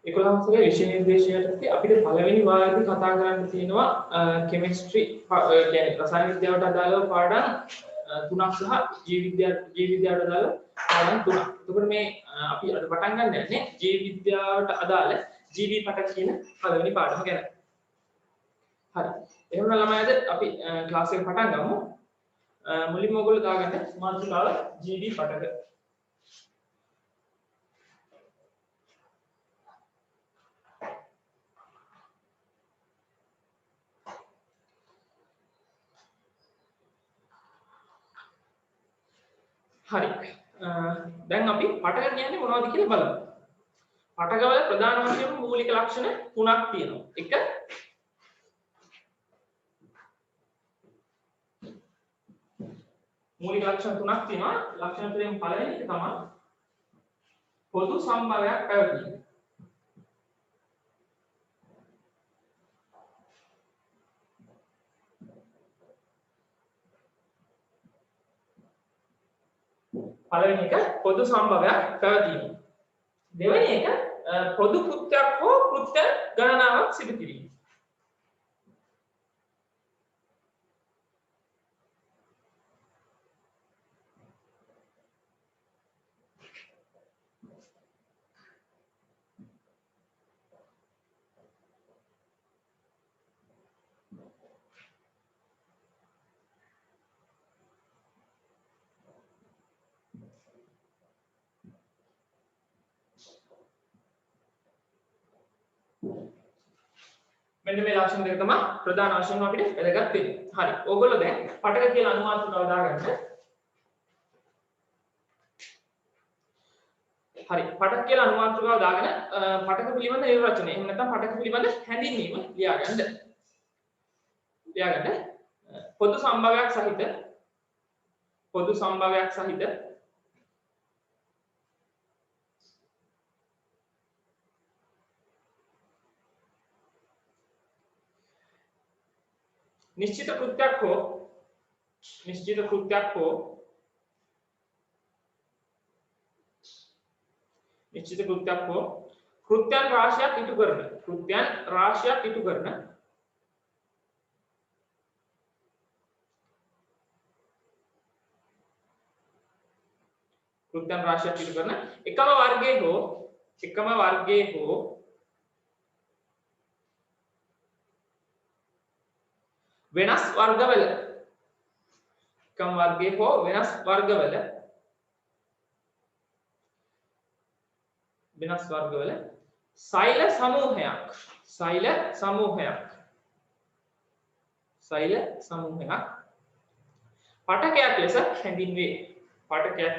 11 වසරේ විෂය නිර්දේශයටදී අපිට පළවෙනි වාරයේදී කතා කරන්න තියෙනවා කෙමිස්ට්‍රි කියන්නේ රසායන විද්‍යාවට අදාළව පාඩම් 3ක් සහ ජීව විද්‍යාවට අදාළව පාඩම් 3ක්. එතකොට මේ අපි අද පටන් ගන්න යන්නේ ජීව විද්‍යාවට අදාළ ජීවී පට කියන පළවෙනි පාඩම ගැන. හරි. එහෙනම් ළමයි අද අපි ක්ලාස් එක පටන් ගමු. මුලින්ම ඔයගොල්ලෝ දාගන්න මාතෘකාව ජීවී පටක. හරි. දැන් අපි පටක කියන්නේ මොනවද කියලා බලමු. පටකවල ප්‍රධාන වශයෙන් මූලික ලක්ෂණ 3ක් තියෙනවා. එක මූලික ලක්ෂණ 3ක් තියෙනවා. ලක්ෂණ තුනෙන් පළවෙනි එක තමයි පොදු සම්භාවයක් පැවතීම. පළවෙනි එක පොදු සම්භාවයක් පැවතීම. දෙවෙනි එක පොදු කෘත්‍යයක් හෝ කෘත්‍ය ගණනාවක් සිදු කිරීම. මෙන්න මේ ලක්ෂණ දෙක තමයි ප්‍රධාන වශයෙන් අපිට වැදගත් වෙන්නේ. හරි. ඕගොල්ලෝ දැන් පටක කියලා අනුමාත්‍රකාව දාගන්න. හරි. පටක කියලා අනුමාත්‍රකාව දාගෙන පටක පිළිබඳ නිර්වචනය. එහෙම නැත්නම් පටක පිළිබඳ හැඳින්වීම ලියාගන්න. පොදු සම්භාවයක් සහිත निश्चित कृत्යක් හෝ කෘත්‍යයන් රාශියක් ඉටු කරන එකම වර්ගයේ හෝ වෙනස් වර්ගවල සෛල සමූහයක් පටකයක් ලෙස හැඳින්වේ. පටකයක්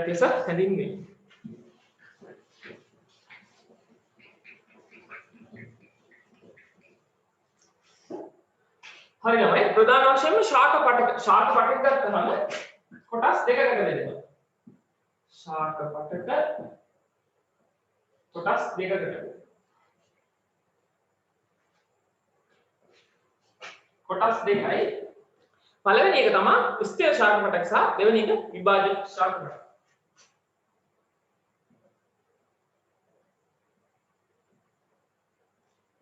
ලෙස හැඳින්වේ. හරි ළමයි ප්‍රධාන වශයෙන්ම ශාක පටක ගත්තම කොටස් දෙකකට බෙදෙනවා. කොටස් දෙකයි. පළවෙනි එක තමයි ස්ථිර ශාක පටක සහ දෙවෙනි එක විභාජක ශාක පටක.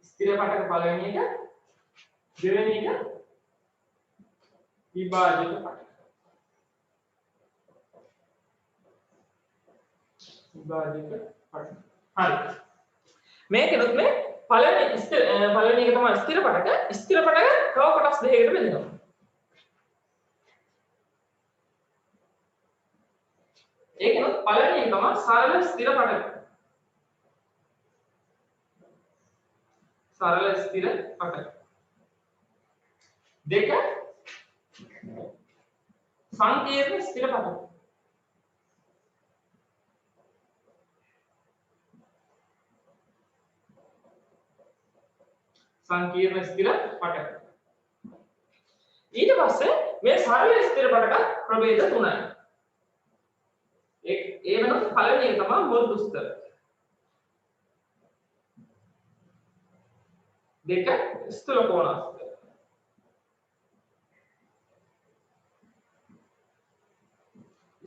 ස්ථිර පටක පළවෙනි එක, දෙවෙනි එක විභාජක පටක. හරි. මේකෙනුත් මේ පළවෙනි එක තමයි ස්ථිර පටක. ස්ථිර පටක තව කොටස් දෙකකට බෙදෙනවා. ඒකෙනුත් පළවෙනි එක තමයි සරල ස්ථිර පටක. දෙක සංකීර්ණ ස්ථිර පටක. ඊට පස්සේ මේ සරල ස්ථිර පටක ප්‍රභේද තුනයි. ඒ වෙනත් පළවෙනි එක තමයි මෘදු ස්ථිර. දෙක ස්ථූල කෝණාස්තර.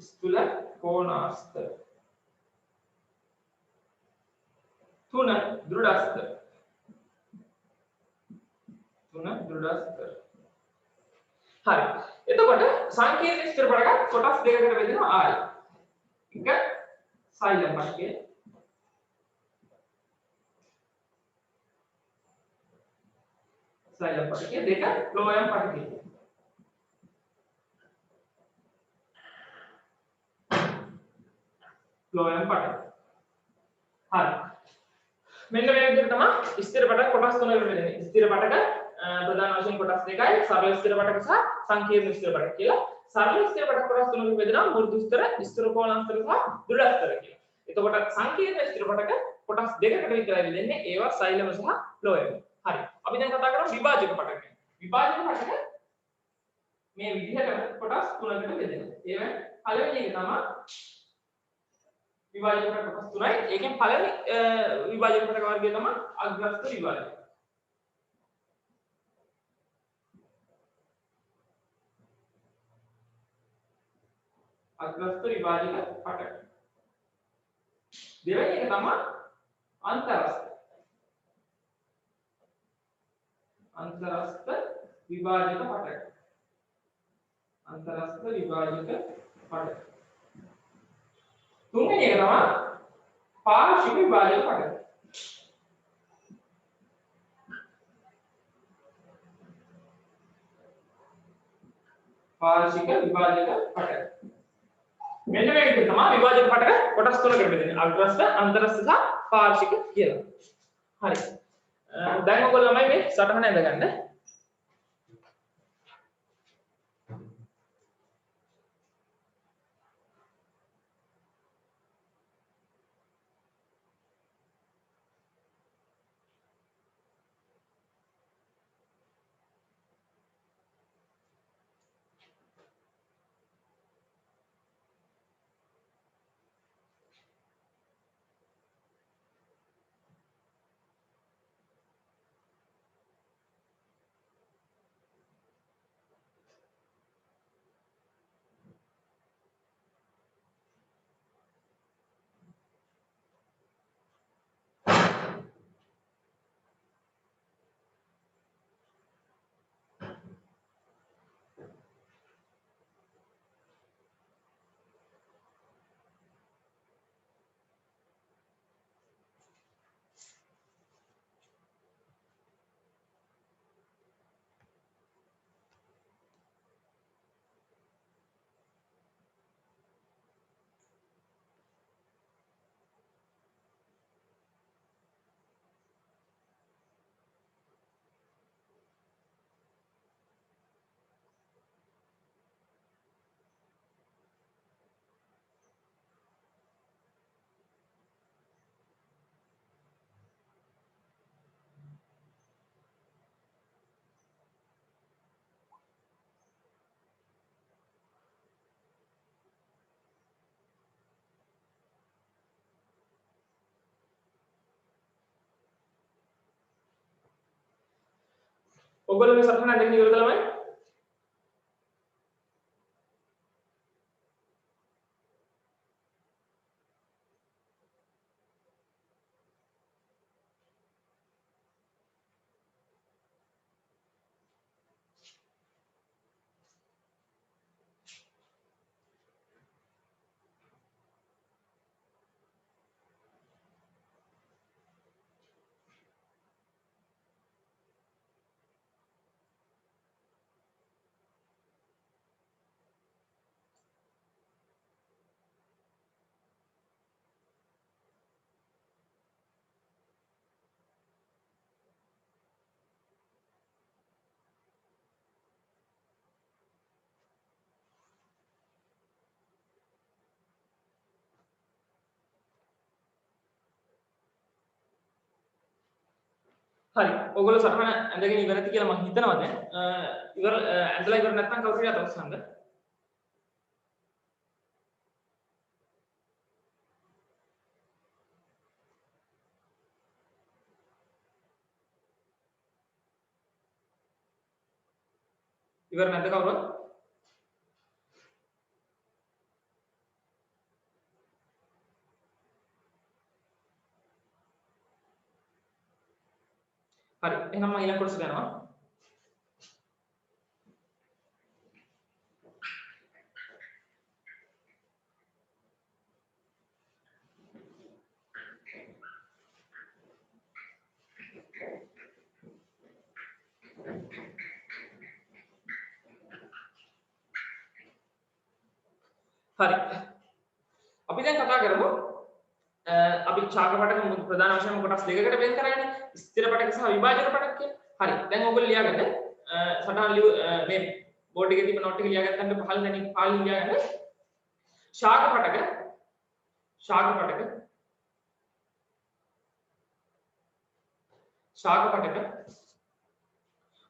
ස්ථූල කෝණාස්තර. 3 දෘಢාස්තර. 3 දෘಢාස්තර. හරි. එතකොට සංකීර්ණ ස්ථිර පටක කොටස් දෙකකට බෙදෙනවා ආයි. එක සෛලම් පටකය. සෛලම් පටකය දෙක ෆ්ලෝයම් පටකය. ෆ්ලෝයම් පටක. හරි. මෙන්න මේ විදිහට තමයි ස්ථිර පටක කොටස් තුනකට බෙදෙන්නේ. ස්ථිර පටක ප්‍රධාන වශයෙන් කොටස් දෙකයි සරල ස්ථිර පටක සහ සංකීර්ණ ස්ථිර පටක කියලා. සරල ස්ථිර පටක කොටස් තුනකට බෙදෙනවා මෘදු ස්ථිර, ස්ථිර කෝණාස්තර සහ දෘಢ ස්ථිර කියලා. එතකොට සංකීර්ණ ස්ථිර පටක කොටස් දෙකකට විතරයි බෙදෙන්නේ. ඒවා සෛලම සහ ෆ්ලෝයම්. හරි. අපි දැන් කතා කරමු විභාජක පටක ගැන. විභාජක පටක මේ විදිහට කොටස් තුනකට බෙදෙනවා. ඒවෙන් පළවෙනි එක තමයි විභාජක පටක කොටස් තුනයි. ඒකෙන් පළවෙනි විභාජක පටක වර්ගය තමයි අග්‍රස්ත විභාජක. අග්‍රස්ත විභාජක පටක. දෙවෙනි එක තමයි අන්තරස්ත. අන්තරස්ත විභාජක පටක. අන්තරස්ත විභාජක පටක. තුන්වෙනි එක තමයි පාර්ශ්වික විභාජක පටක. පාර්ශ්වික විභාජක පටක. මෙන්න මේ විදිහට තමයි විභාජක පටක කොටස් තුනකට බෙදෙන්නේ. අග්‍රස්ත, අන්තරස්ත සහ පාර්ශ්වික කියලා. හරි. දැන් ඔයගොල්ලෝ ළමයි මේ සටහන ඇඳගන්න. ඔයගොල්ලෝ මේ සටහන අඳගෙන ඉවරද ළමයි? හරි. ඔයගොල්ලෝ සටහන ඇඳගෙන ඉවරද කියලා මම හිතනවා දැන්. ඇඳලා ඉවර නැත්නම් කවුරු හරි අත උස්සන්න. ඉවර නැද්ද කවුරුත්? හරි. එහෙනම් මම ඊළඟ කොටසට යනවා. හරි. අපි දැන් කතා කරමු අපි ඡාක පටක ප්‍රධාන වශයෙන් කොටස් දෙකකට වෙන් කරන්නේ ස්ථිර පටක සහ විභාජක පටක කියලා. හරි. දැන් ඔයගොල්ලෝ ලියාගන්න සටහන් මේ බෝඩ් එකේ තියෙන නෝට් එක ලියාගත්තම පහළ දැන් පාලින් ලියාගන්න ඡාක පටක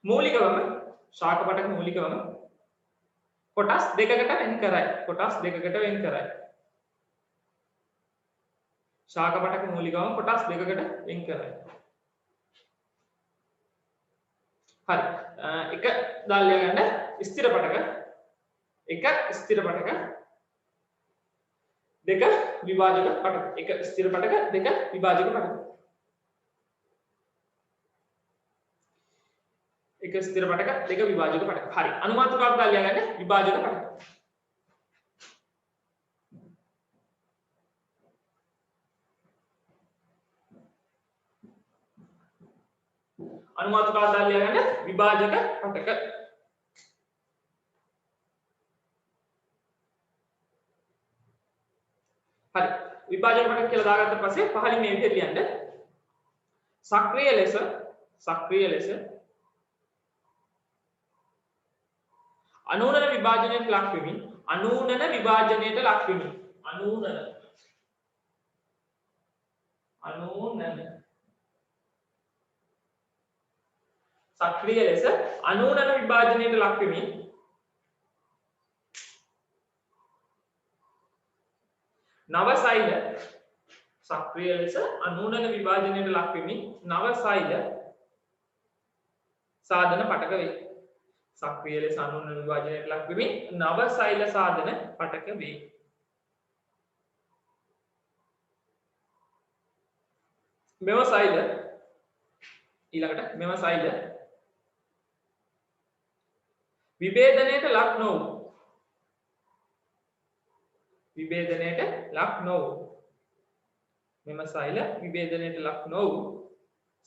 මූලිකවම ශාක පටක මූලිකවම කොටස් දෙකකට වෙන් කරයි. ශාක පටක මූලිකවම කොටස් දෙකකට වෙන් කරයි. හරි. එක දාලා ගන්න ස්ථිර පටක එක ස්ථිර පටක දෙක විභාජක පටක. එක ස්ථිර පටක දෙක විභාජක පටක. එක ස්ථිර පටක දෙක විභාජක පටක. හරි. අනුමාතුකාවක් දාලා ගන්න විභාජක පටක. අනුමාතුකාවක් දාලා ගන්න විභාජක පටක. හරි. විභාජක පටක කියලා දාගත්ත පස්සේ පහලින් මේ විදිහට ලියන්න. සක්‍රීය ලෙස අනූනන විභාජනයට ලක් වෙමින් සක්‍රීය ලෙස අනූනන විභාජනයට ලක් වෙමින් නව සෛල සක්‍රීය ලෙස අනූනන විභාජනයට ලක් වෙමින් නව සෛල සාධන පටක වේ. සක්‍රීය ලෙස අනූනන විභාජනයට ලක් වෙමින් නව සෛල සාධන පටක වේ. මෙම සෛල ඊළඟට මෙම සෛල විභේදනයට ලක් නොවූ මෙම සෛල විභේදනයට ලක් නොවූ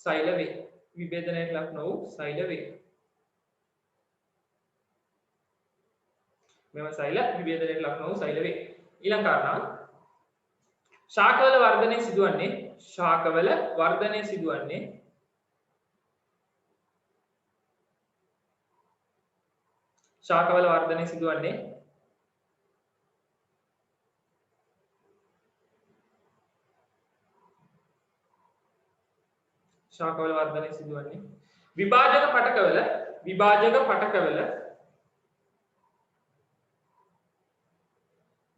සෛල වේ. විභේදනයට ලක් නොවූ සෛල වේ. මෙම සෛල විභේදනයට ලක් නොවූ සෛල වේ. ඊළඟ කාරණා ශාකවල වර්ධනය සිදුවන්නේ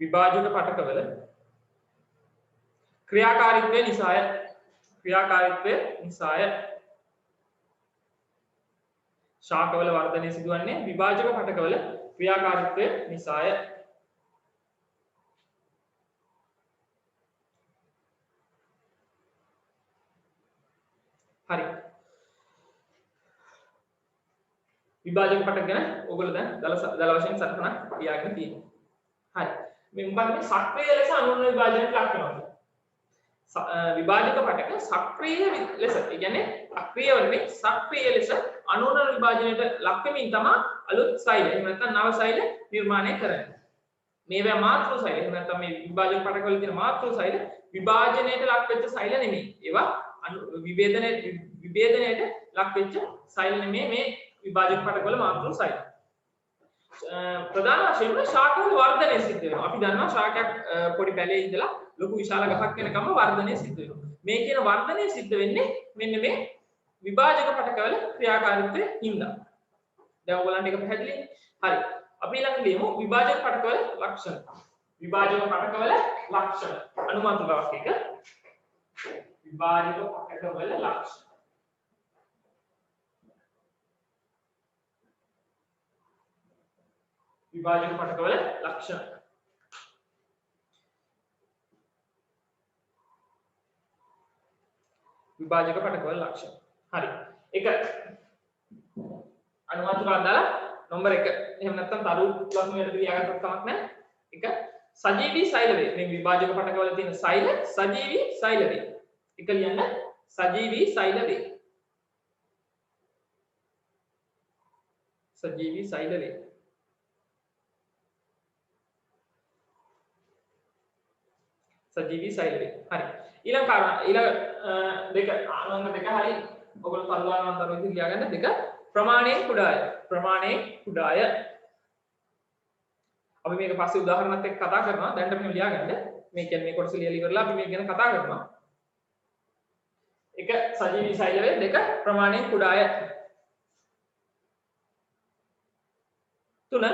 විභාජක පටකවල ක්‍රියාකාරීත්වය නිසාය. ශාකවල වර්ධනය සිදුවන්නේ විභාජක පටකවල ක්‍රියාකාරීත්වය නිසාය. හරි. විභාජක පටක ගැන ඔයගොල්ලෝ දැන් දල වශයෙන් සටහනක් තියාගෙන තියෙනවා. හරි. මේ මොකද සක්‍රීය ලෙස අනූනන විභාජනයට ලක් වෙනවා. විභාජක පටක සක්‍රීය ලෙස, ඒ කියන්නේ අක්‍රීය වලින් සක්‍රීය ලෙස අනූනන විභාජනයට ලක් වෙමින් තමයි අලුත් සෛල එහෙම නැත්නම් නව සෛල නිර්මාණය කරන්නේ. මේවා මාතෘ සෛල එහෙම නැත්නම් මේ විභාජක පටක වල තියෙන මාතෘ සෛල විභාජනයට ලක් වෙච්ච සෛල නෙමෙයි. ඒවා විභේදනයට ලක් වෙච්ච සෛල නෙමෙයි මේ විභාජක පටක වල මාතෘ සෛල. ප්‍රධාන වශයෙන්ම ශාකවල වර්ධනය සිද්ධ වෙනවා. අපි දන්නවා ශාකයක් පොඩි පැලේ ඉඳලා ලොකු විශාල ගහක් වෙනකම් වර්ධනය සිද්ධ වෙනවා. මේ කියන වර්ධනය සිද්ධ වෙන්නේ මෙන්න මේ විභාජක පටකවල ක්‍රියාකාරීත්වයේ හින්දා. දැන් ඔයගලන්ට ඒක පැහැදිලිද? හරි. අපි ඊළඟට ලියමු විභාජක පටකවල ලක්ෂණ. අනුමාතුකාවක් එක. විභාජක පටකවල ලක්ෂණ. විභාජක පටකවල ලක්ෂණ. විභාජක පටකවල ලක්ෂණ. හරි. එක අනුමාතුකා දාලා නම්බර 1. එහෙම නැත්නම් තරු ලකුණු වලට ලියාගත්තත් කමක් නැහැ. එක සජීවී සෛල වේ. මේ විභාජක පටකවල තියෙන සෛල සජීවී සෛල වේ. එක ලියන්න සජීවී සෛල වේ. සජීවී සෛල වේ. සජීවී සෛල වේ. හරි. ඊළඟ කාරණා ඊළඟ දෙක අනංග දෙක හරි. ඔයගොල්ලෝ පරිවාරණ අතර විදිහට ලියාගන්න දෙක ප්‍රමාණයෙන් කුඩාය. ප්‍රමාණයෙන් කුඩාය. අපි මේක පස්සේ උදාහරණයක් එක්ක කතා කරනවා. දැන් මෙහෙම ලියාගන්න. මේ කියන්නේ මේ කොටස ලියලා ඉවරලා අපි මේක ගැන කතා කරනවා. එක සජීවී සෛල වේ. දෙක ප්‍රමාණයෙන් කුඩාය. තුන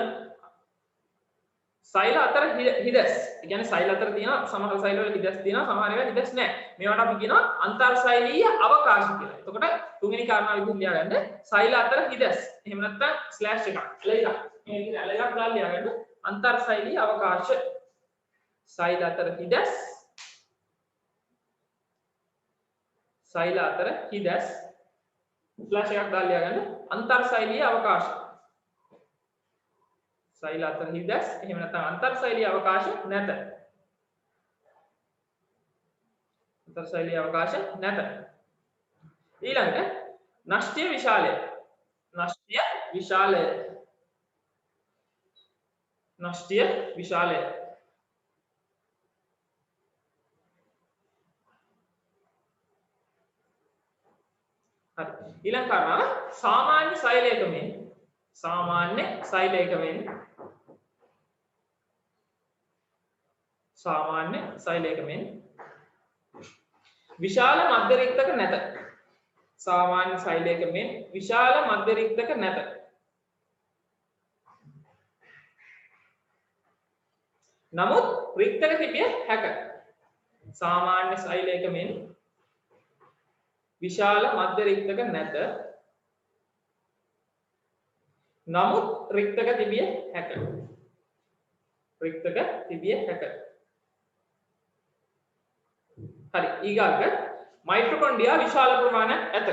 සෛල අතර හිදස්. ඒ කියන්නේ සෛල අතර තියෙන සමහර සෛල වල හිදස් තියෙනවා, සමහර ඒවා හිදස් නැහැ. මේවට අපි කියනවා අන්තර්සෛලීය අවකාශ කියලා. එතකොට තුන්වෙනි කාරණාව විදිහට ලියාගන්න සෛල අතර හිදස්. එහෙම නැත්නම් ස්ලෑෂ් එකක්. ඇල එකක්. මේ විදිහට ඇල එකක් දාලා ලියාගන්න අන්තර්සෛලීය අවකාශ. සෛල අතර හිදස්. සෛල අතර හිදස්. ස්ලෑෂ් එකක් දාලා ලියාගන්න අන්තර්සෛලීය අවකාශ. සෛල අතර හිදස් එහෙම නැත්නම් අන්තර්සෛලීය අවකාශ නැත. අන්තර්සෛලීය අවකාශ නැත. ඊළඟට නෂ්ටීය විශාලය. නෂ්ටීය විශාලය. නෂ්ටීය විශාලය. හරි. ඊළඟ කාරණාව සාමාන්‍ය සෛලයක මෙන් සාමාන්‍ය සෛලයක මෙන් සාමාන්‍ය සෛලයක මෙන් විශාල මධ්‍ය රික්තක නැත. සාමාන්‍ය සෛලයක මෙන් විශාල මධ්‍ය රික්තක නැත. නමුත් රික්තක තිබිය හැක. සාමාන්‍ය සෛලයක මෙන් විශාල මධ්‍ය රික්තක නැත. නමුත් රික්තක තිබිය හැක. රික්තක තිබිය හැක. හරි. ඊගාට මයිටොකොන්ඩ්‍රියා විශාල ප්‍රමාණයක් ඇත.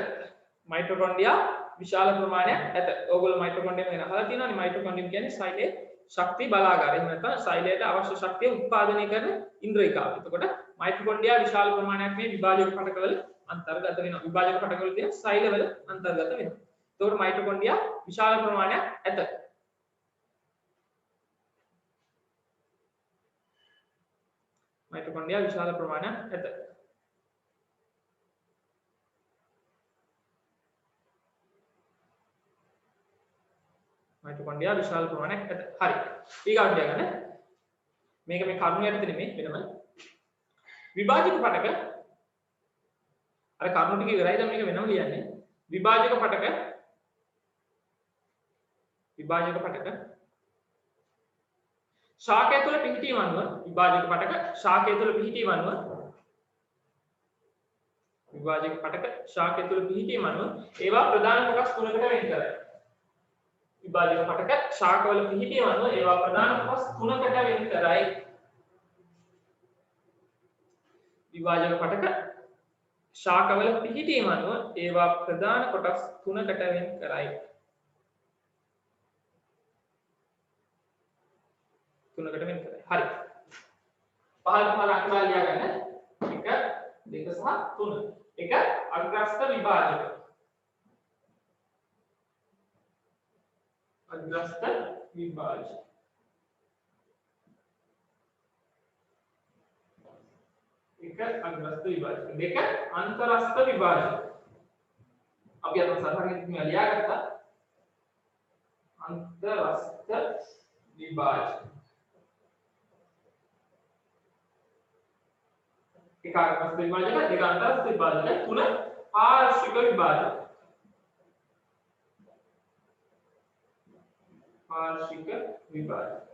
මයිටොකොන්ඩ්‍රියා විශාල ප්‍රමාණයක් ඇත. ඕගොල්ලෝ මයිටොකොන්ඩ්‍රියා ගැන අහලා තියෙනවානේ. මයිටොකොන්ඩ්‍රියා කියන්නේ සෛලයේ ශක්ති බලාගාරය. එහෙම නැත්නම් සෛලයට අවශ්‍ය ශක්තිය උත්පාදනය කරන ඉන්ද්‍රියකාව. එතකොට මයිටොකොන්ඩ්‍රියා විශාල ප්‍රමාණයක් මේ විභාජක පටකවල අන්තර්ගත වෙනවා. විභාජක පටකවල තියෙන සෛලවල අන්තර්ගත වෙනවා. එතකොට මයිටොකොන්ඩ්‍රියා විශාල ප්‍රමාණයක් ඇත. මයිටොකොන්ඩ්‍රියා විශාල ප්‍රමාණයක් ඇත. මයිටොකොන්ඩ්‍රියා විශාල ප්‍රමාණයක් ඇත. හරි. ඊගාට ගන්න. මේක මේ කරුණු යටතේ නෙමෙයි වෙනම. විභාජක පටක අර කරුණු ටික ඉවරයි දැන් මේක වෙනම ලියන්නේ. විභාජක පටක ශාකය තුළ පිහිටීම අනුව විභාජක පටක ශාකය තුළ පිහිටීම අනුව විභාජක පටක ශාකය තුළ පිහිටීම අනුව ඒවා ප්‍රධාන කොටස් තුනකට වෙන් කරයි. විභාජක පටක ශාකවල පිහිටීම අනුව ඒවා ප්‍රධාන කොටස් තුනකට වෙන් කරයි. විභාජක පටක ශාකවල පිහිටීම අනුව ඒවා ප්‍රධාන කොටස් තුනකට වෙන් කරයි. තුනකට වෙන් කරයි. හරි. පහළ අංකවල ලියාගන්න. 1 2 සහ 3. 1 අග්‍රස්ත විභාජක. අග්‍රස්ත විභාජක. 1 අග්‍රස්ත විභාජක. 2 අන්තරස්ත විභාජක. අපි අද සාධාරණයෙන් මේ ලියාගත්තා. අන්තරස්ත විභාජක. एक अग्रस्त विभाजक, एक अंतरस्थ विभाजक, तुम पार्श्विक विभाजक. पार्श्विक विभाजक.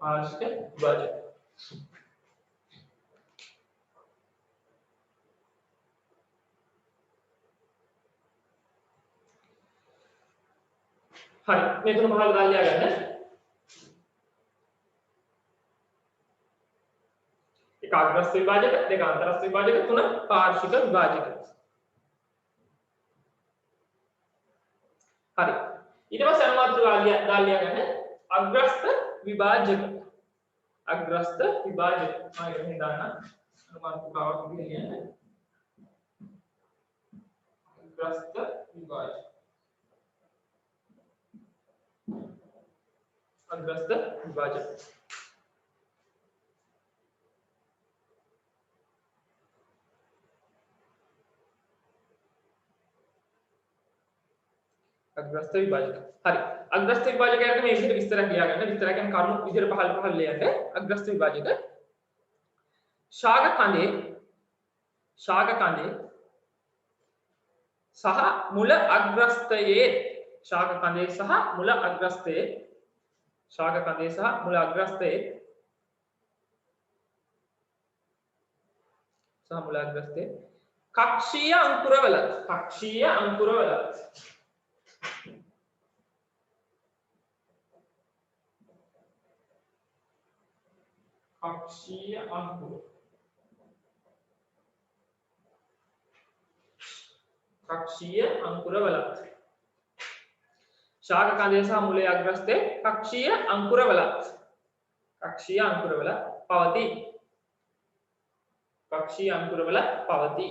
पार्श्विक विभाजक. හරි මේ තුන පහළ දාලා ලියා ගන්න. එක අග්‍රස්ත විභාජක, දෙක අන්තරස්ත විභාජක, තුන පාර්ශ්වික විභාජක. හරි. ඊට පස්සේ අනුමාත්‍රකාව දාලා ලියා ගන්න අග්‍රස්ත විභාජක. අග්‍රස්ත විභාජක. මම ඒක මෙහෙම දාන්න. අනුමාත්‍රකාවක් විදිහට ලියන්න. අග්‍රස්ත විභාජක. अग्रस्त विभाजक අග්‍රස්ත විභාජක හරි අග්‍රස්ත විභාජක යන්නේ මේ විදිහට විස්තර කියා ගන්න විස්තර කියන්නේ කරුණු විදිහට පහළ පහළ ලියන්න අග්‍රස්ත විභාජක ශාක කඳේ සහ මුල අග්‍රස්තයේ ශාක කඳේ සහ මුල අග්‍රස්තයේ ශාක කඳේ සහ මුල අග්‍රස්තයේ කක්ෂීය අංකුරවල කක්ෂීය අංකුර වලත් ශාක කඳේ සහ මුලේ අග්‍රස්තේ කක්ෂීය අංකුර වලත් පවතී. කක්ෂීය අංකුර වල පවතී.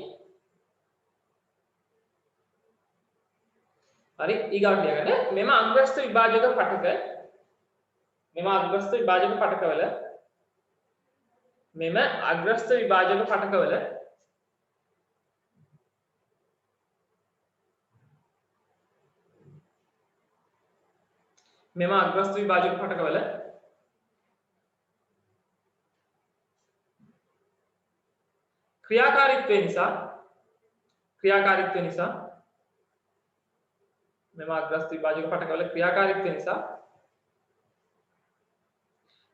හරි ඊගාට ලියගන්න මෙම අග්‍රස්ත විභාජක පටකවල ක්‍රියාකාරීත්වය නිසා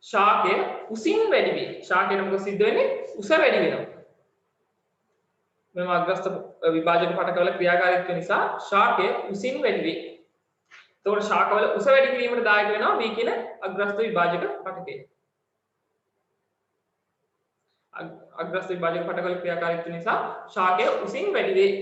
ශාකය උසින් වැඩි වේ. ශාකයට මොකද සිද්ධ වෙන්නේ? උස වැඩි වෙනවා. මෙම අග්‍රස්ත විභාජක පටකවල ක්‍රියාකාරීත්වය නිසා ශාකය උසින් වැඩි වේ. එතකොට ශාකවල උස වැඩි කිරීමට දායක වෙනවා මේ කියන අග්‍රස්ත විභාජක පටකය. අග්‍රස්ත විභාජක පටකවල ක්‍රියාකාරීත්වය නිසා ශාකය උසින් වැඩි වේ.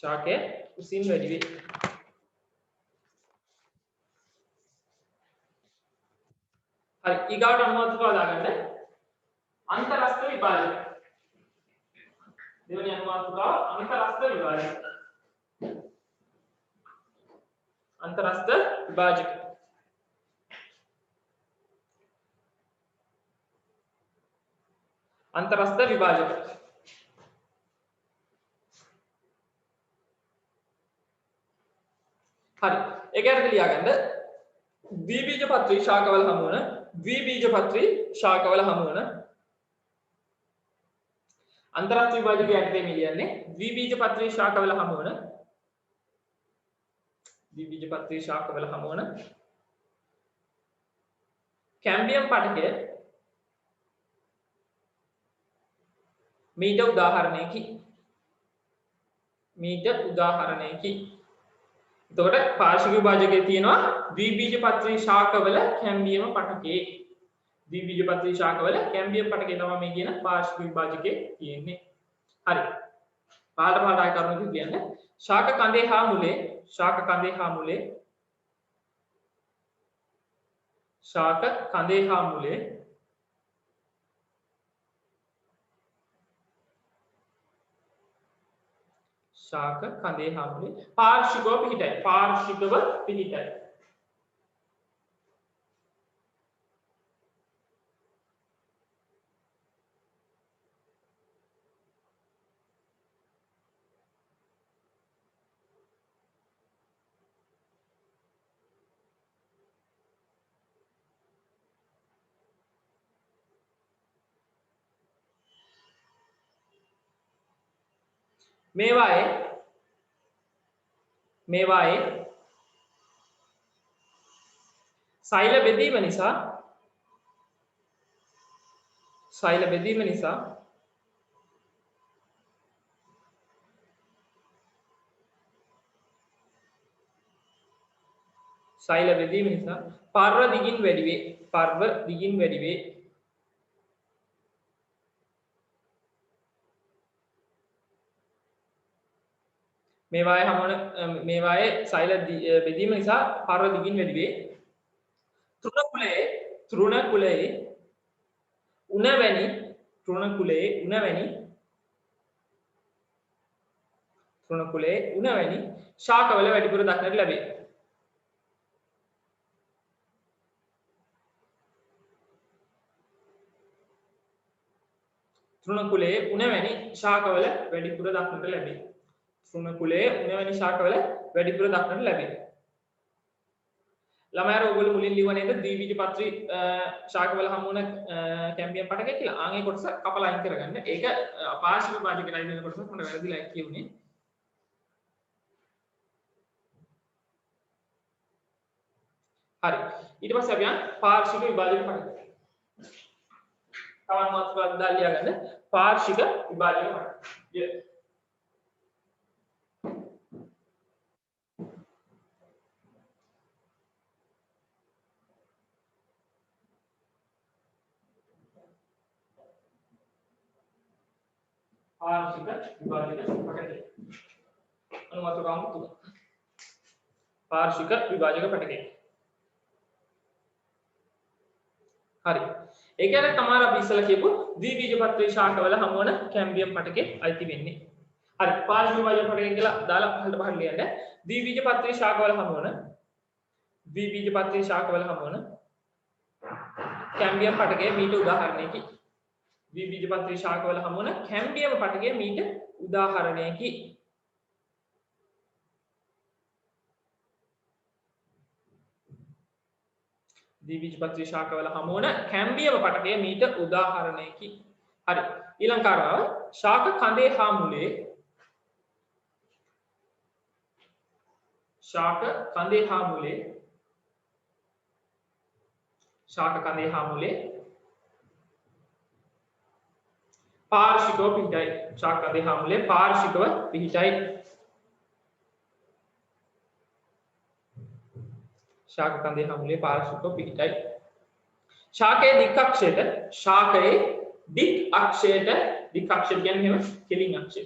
ශාකය උසින් වැඩි වේ. හරි ඊගාට අනුමාත්‍රකාව දාගන්න අන්තරස්ත විභාජක. දෙවෙනි අනුමාත්‍රකාව අන්තරස්ත විභාජක. අන්තරස්ත විභාජක. අන්තරස්ත විභාජක. හරි ඒක අරගෙන ලියාගන්න ද්විබීජපත්‍රී ශාකවල හමු වන අන්තරස්ත විභාජක යටතේ මේ ලියන්නේ ද්විබීජපත්‍රී ශාකවල හමු වන කැම්බියම් පටකය මීට උදාහරණයකි. එතකොට පාර්ශ්වික විභාජකයේ තියෙනවා ද්විබීජපත්‍රී ශාකවල කැම්බියම පටකේ. ද්විබීජපත්‍රී ශාකවල කැම්බියම් පටකේ තමයි මේ කියන පාර්ශ්වික විභාජකයේ තියෙන්නේ. හරි. පාඩම ආය කරුණු කියන්නේ ශාක කඳේ හා මුලේ ශාක කඳේ හා මුලේ පාර්ශ්විකව පිහිටයි. මේවායේ මේවායේ සෛල බෙදීම නිසා සෛල බෙදීම නිසා සෛල බෙදීම නිසා පර්ව දිගින් වැඩි වේ. පර්ව දිගින් වැඩි වේ. මේවායේ සෛල බෙදීම නිසා පර්ව දිගින් වැඩි වේ. තෘණකුලයේ උණ වැනි ශාකවල වැඩිපුර දක්නට ලැබේ. තෘණකුලයේ උණ වැනි ශාකවල වැඩිපුර දක්නට ලැබේ. තෘණකුලයේ උණ වැනි ශාකවල වැඩිපුර දක්නට ලැබේ. ළමයාට ඔයගොල්ලෝ මුලින් ලිව්ව නේද ද්විබීජපත්‍රී ශාකවල හමු වන කැම්බියම් පටක කියලා. ආන් ඒ කොටස කපලා අයින් කරගන්න. ඒක පාර්ශ්ව විභාජක රැයි වෙන කොටසක් මට වැරදිලා කියුනේ. හරි. ඊට පස්සේ අපි යන පාර්ශ්වික විභාජක පටක. තවත් මාතෘකාවක් දාලා ලියා ගන්න. පාර්ශ්වික විභාජක පටක. පාර්ශ්වික විභාජක පටකය. අනුමාතෘකාවක් තුන. පාර්ශ්වික විභාජක පටකය. හරි. ඒ කියන්නේ තමයි අපි ඉස්සලා කියපු ද්විබීජපත්‍රී ශාකවල හමු වන කැම්බියම් පටකේ අයිති වෙන්නේ. හරි. පාර්ශ්වික විභාජක පටකය කියලා දාලා පහළට ලියන්න. ද්විබීජපත්‍රී ශාකවල හමු වන කැම්බියම් පටකයේ මීට උදාහරණයකි. ද්විබීජපත්‍රී ශාකවල හමු වන කැම්බියම් පටකයේ මීට උදාහරණයකි. ද්විබීජපත්‍රී ශාකවල හමු වන කැම්බියම පටකය මීට උදාහරණයකි. හරි. ඊළඟ කාරණාව ශාක කඳේ හා මුලේ පාර්ශ්විකව පිහිටයි. ශාක කඳේ හා මුලේ පාර්ශ්විකව පිහිටයි. ශාක කඳේ හා මුලේ පාර්ශ්විකව පිහිටයි. ශාකයේ දික් අක්ෂයට දික් අක්ෂයට කියන්නේ එහෙම කෙලින් අක්ෂය.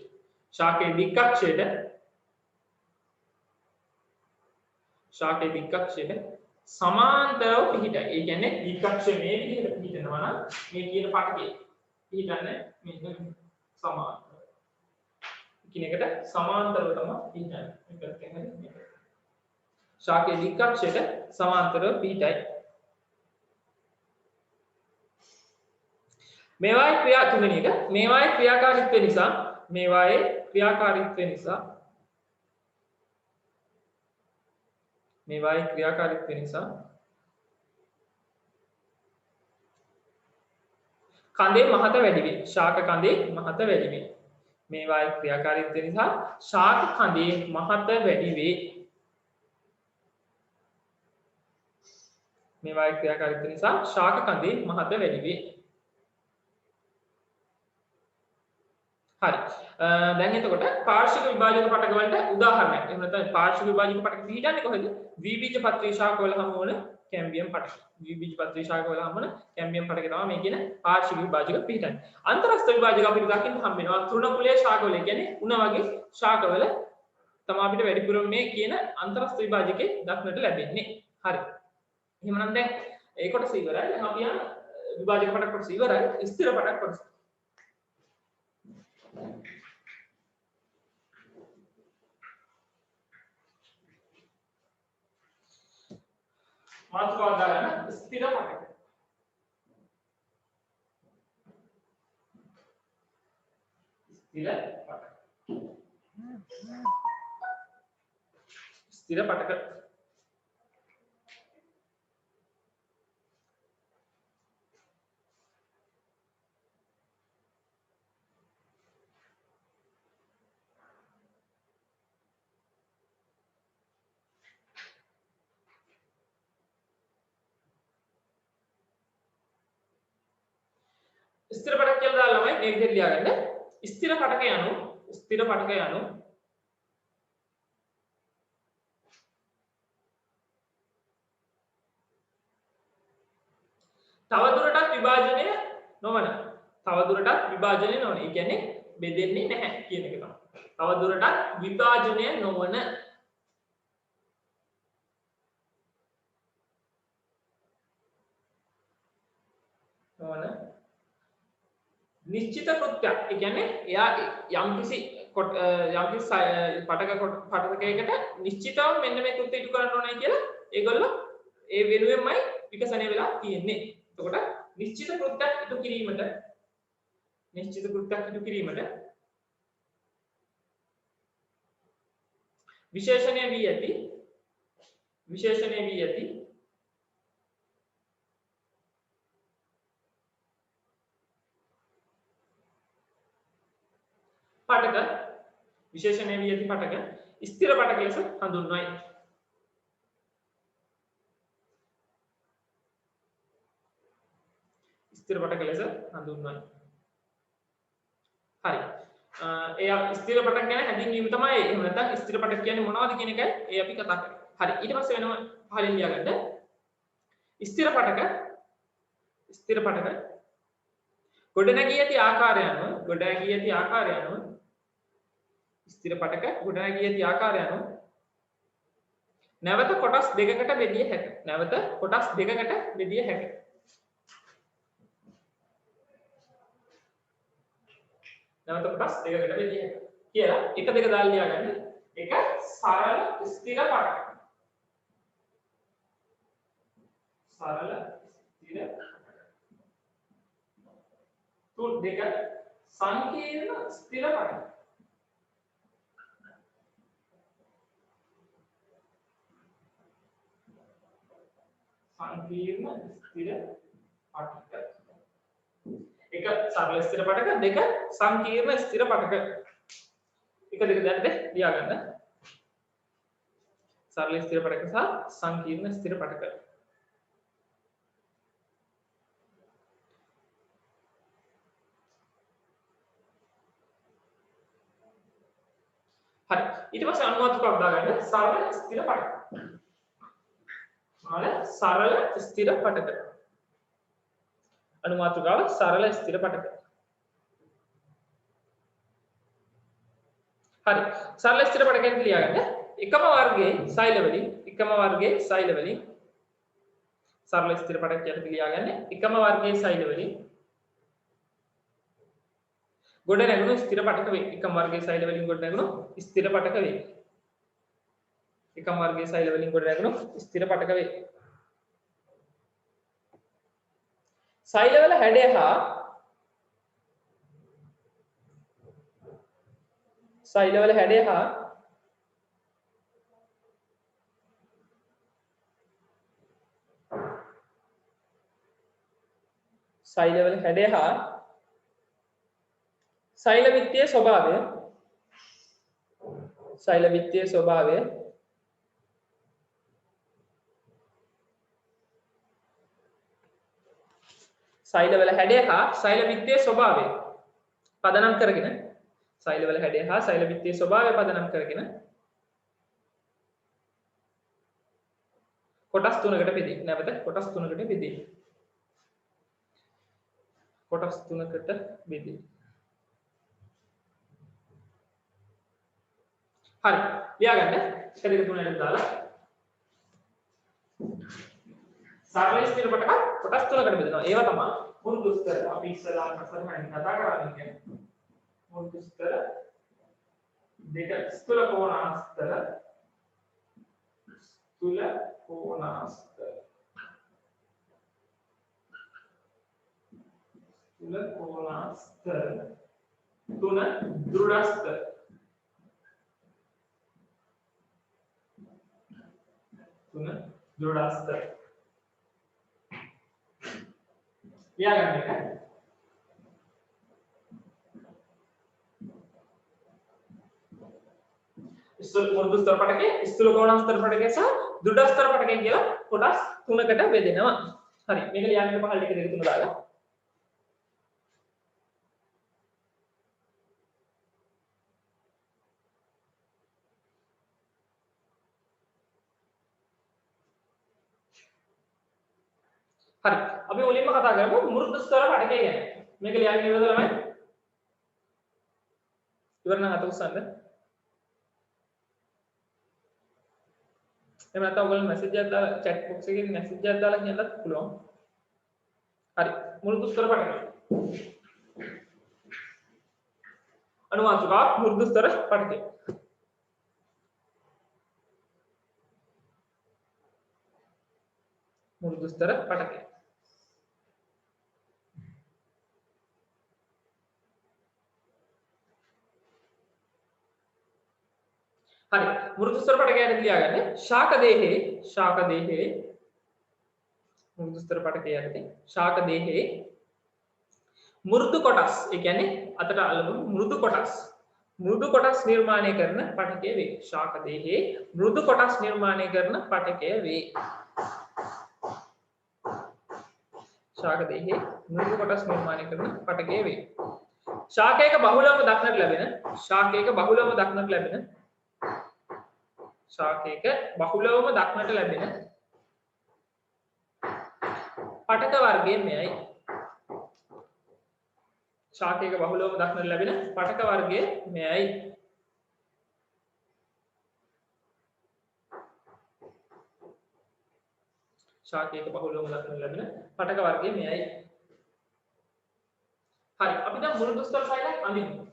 ශාකයේ දික් අක්ෂයට සමාන්තරව පිහිටයි. ඒ කියන්නේ දික් අක්ෂය මේ විදිහට පිහිටනවා නම් මේ කියන පටකේ පිහිටන්නේ මෙන්න සමාන්තරව. කිනකට සමාන්තරව තමයි පිහිටන්නේ. මේක කියන්නේ ශාකයේ දික් අක්ෂයට සමාන්තරව පිහිටයි. මේවායේ ක්‍රියාතුනෙනි එක මේවායේ ක්‍රියාකාරීත්වය නිසා කඳේ මහත වැඩි වේ. ශාක කඳේ මහත වැඩි වේ. මේවායේ ක්‍රියාකාරීත්වය නිසා ශාක කඳේ මහත වැඩි වේ. මේවායේ ක්‍රියාකාරීත්වය නිසා ශාක කඳේ මහත වැඩි වේ. හරි. දැන් එතකොට පාර්ශ්වික විභාජක පටක වලට උදාහරණයක්. එහෙම නැත්නම් පාර්ශ්වික විභාජක පටක පිළිගන්නේ කොහෙද? ද්විබීජපත්‍රී ශාකවල හමු වන කැම්බියම් පටක. ද්විබීජපත්‍රී ශාකවල හමු වන කැම්බියම් පටක තමයි මේ කියන පාර්ශ්වික විභාජක පිළිගන්නේ. අන්තරස්ථ විභාජක අපිට දකින්න හම්බ වෙනවා තෘණකුලයේ ශාකවල. කියන්නේ උණ වගේ ශාකවල තමයි අපිට වැඩිපුරම මේ කියන අන්තරස්ථ විභාජකේ දක්නට ලැබෙන්නේ. හරි. එහෙමනම් දැන් ඒ කොටස ඉවරයි. දැන් අපි යන විභාජක පටක කොටස ඉවරයි. ස්ථිර පටක කොටස. මාතෘකාව දාගන්න ස්ථිර පටක. ස්ථිර පටක. ස්ථිර පටක කියලා දාලා ළමයි මේ විදිහට ලියාගන්න. ස්ථිර පටක යනු තවදුරටත් විභාජනය නොවන. ඒ කියන්නේ බෙදෙන්නේ නැහැ කියන එක තමයි. තවදුරටත් විභාජනය නොවන නිශ්චිත කෘත්‍යයක්. ඒ කියන්නේ එයා යම්කිසි පටකයකට නිශ්චිතව මෙන්න මේ කෘත්‍ය ඉටු කරන්න ඕනේ කියලා ඒගොල්ලෝ ඒ වෙනුවෙන්මයි විකසනය වෙලා තියෙන්නේ. එතකොට නිශ්චිත කෘත්‍යයක් ඉටු කිරීමට විශේෂණය වී ඇති පටක ස්ථිර පටක ලෙස හඳුන්වයි. හරි. ඒ ස්ථිර පටක ගැන හැඳින්වීම තමයි. එහෙම නැත්නම් ස්ථිර පටක කියන්නේ මොනවද කියන එකයි ඒ අපි කතා කරන්නේ. හරි. ඊට පස්සේ වෙනම පහලින් ලියාගන්න. ස්ථිර පටක ගොඩනැගී ඇති ආකාරය අනුව නැවත කොටස් දෙකකට බෙදිය හැකිය. කියලා එක දෙක දාලා ලියාගන්න. එක සරල ස්ථිර පටක. තුන් දෙක සංකීර්ණ ස්ථිර පටක. එක සරල ස්ථිර පටක, දෙක සංකීර්ණ ස්ථිර පටක. එක දෙක දැන් ලියාගන්න. සරල ස්ථිර පටක සහ සංකීර්ණ ස්ථිර පටක. හරි. ඊට පස්සේ අනුමාතුකක් දාගන්න. සරල ස්ථිර පටක. අනුමාතුකාව සරල ස්ථිර පටක. හරි. සරල ස්ථිර පටකෙන් ලියාගන්න. එකම වර්ගයේ සෛල වලින් සරල ස්ථිර පටකයට ලියාගන්න. එකම වර්ගයේ සෛල වලින් ගොඩ නැගුණු ස්ථිර පටක වේ. එකම වර්ගයේ සෛල වලින් ගොඩ නැගුණු ස්ථිර පටක වේ. සෛලවල හැඩය හා සෛල විත්තියේ ස්වභාවය සෛලවල හැඩය හා සෛල විත්තියේ ස්වභාවය පදනම් කරගෙන කොටස් තුනකට බෙදී. නැවත කොටස් තුනකට බෙදී. හරි. ලියාගන්න. එක දෙක තුනකට දාලා සරල ස්ථිර පටක කොටස් තුනකට බෙදෙනවා. ඒවා තමයි මුරුදු ස්තර. අපි ඉස්සරහට සරලව කතා කරන්නේ. මුරුදු ස්තර දෙක ස්ථූල කෝණාස්තර තුන දෘಢස්තර. ලියාගන්න එක. මුරුදු ස්තර පටකේ, ස්ථූල කෝණාස්තර පටකේ සහ දෘಢස්තර පටකේ කියලා කොටස් තුනකට බෙදෙනවා. හරි. මේක ලියන්න පහළ ටික දෙක තුන දාලා. හරි. අපි මුලින්ම කතා කරමු මෘදු ස්තර පටකය ගැන. මේක ලියන්න ඉවරද ළමයි? ඉවර නම් අත උස්සන්න. එහෙම නැත්නම් ඔයගොල්ලෝ මැසේජ් එකක් දාලා chat box එකේ මැසේජ් එකක් දාලා කියන්නත් පුළුවන්. හරි. මෘදු ස්තර පටකය. අනුවාචක මෘදු ස්තර පටකය. මෘදු ස්තර පටකය. හරි. මෘදු ස්තර පටකයට ලියාගන්න ශාක දේහේ මෘදු ස්තර පටකයටදී ශාක දේහේ මෘදු කොටස් ඒ කියන්නේ අතට අල්ලමු මෘදු කොටස් නිර්මාණය කරන පටකය වේ. ශාක දේහේ මෘදු කොටස් නිර්මාණය කරන පටකය වේ. ශාක දේහේ මෘදු කොටස් නිර්මාණය කරන පටකය වේ. ශාකයක බහුලවම දක්නට ලැබෙන පටක වර්ගය මෙයයි. ශාකයක බහුලවම දක්නට ලැබෙන පටක වර්ගය මෙයයි. ශාකයක බහුලවම දක්නට ලැබෙන පටක වර්ගය මෙයයි. හරි. අපි දැන් මෘදු ස්තර සෛලයක් අඳිමු.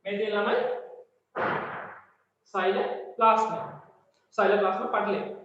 මේ දේ ළමයි සෛලප්ලාස්ම පටලය.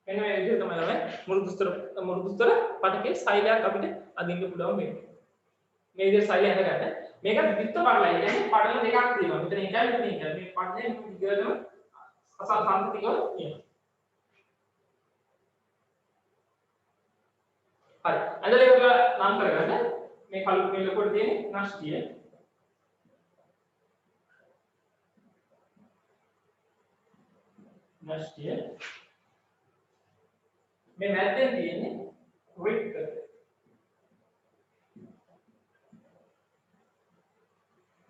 මෙන්න මේ විදිහට තමයි ළමයි මෘදු ස්තර පටකේ සෛලයක් අපිට අදින්න පුළුවන් වෙන්නේ. මේ විදිහට සෛලය හදගන්න. මේක විත්ත පටලයි. කියන්නේ පටල දෙකක් තියෙනවා. මෙතන එකයි මෙතන එකයි. මේ පටලේ දිගටම සාන්තිකව තියෙනවා. හරි. ඇඳලා ඉවරලා නම් කරගන්න. මේ කළු මේ ලොකුට තියෙන නෂ්ටිය. මේ මැද්දෙන් තියෙන්නේ රික්ත.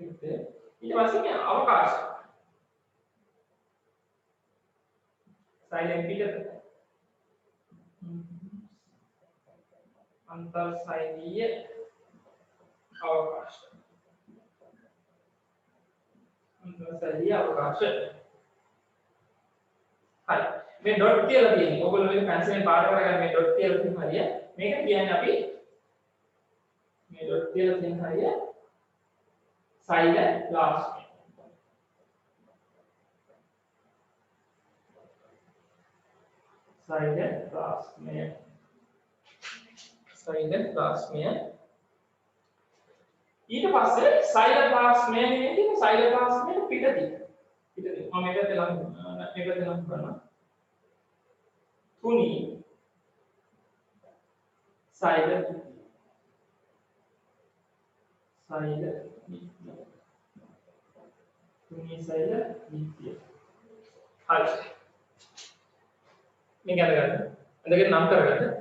ඊට පස්සේ මේ අවකාශ. සයිලෙන්ට් පිටත. अंतर साइडीय अवकाश හරි මේ ඩොට් කියලා තියෙන්නේ ඔයගොල්ලෝ මේක පැන්සලෙන් පාට කරගන්න මේ ඩොට් කියලා තියෙන හරිය මේක කියන්නේ අපි මේ ඩොට් කියලා තියෙන හරිය සයිලන්ට් ලාස්ට් සයිලෝප්ලාස්මය ඊට පස්සේ සයිලෝප්ලාස්මය නෙමෙයි සයිලෝප්ලාස්මය පිටදී මම මේක දෙලම් කරනවා තුනි සයිල නිත්‍ය හරි මේක අඳගන්න නම් කරගන්න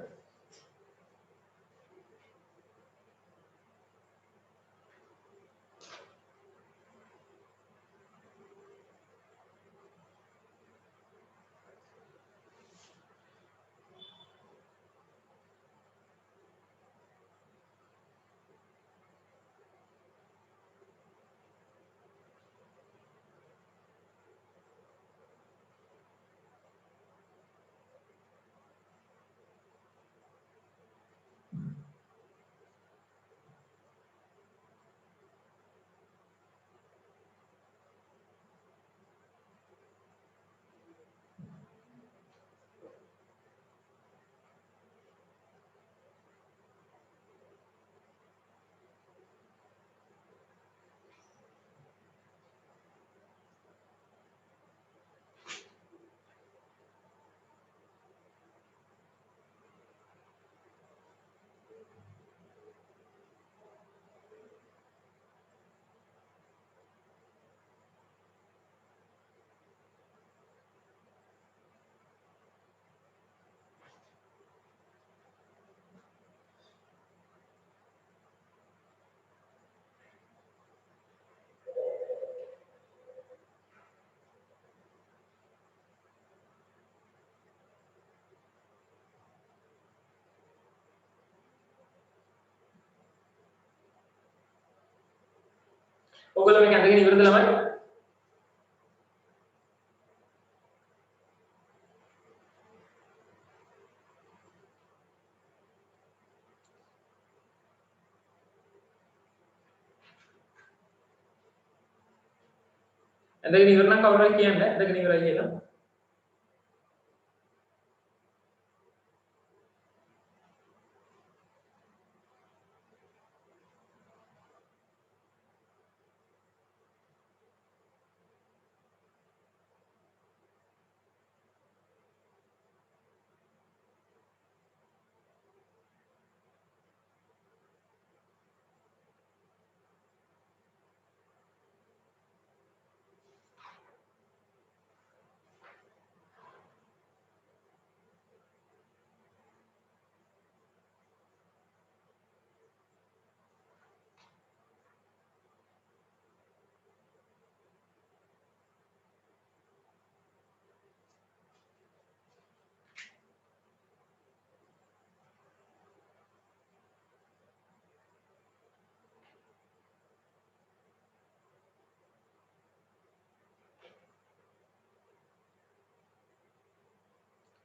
ඔයගොල්ලෝ මේක අඳගෙන ඉවරද ළමයි? ඇඳගෙන ඉවර නම් කවුරු හරි කියන්නේ ඇඳගෙන ඉවරයි කියලා.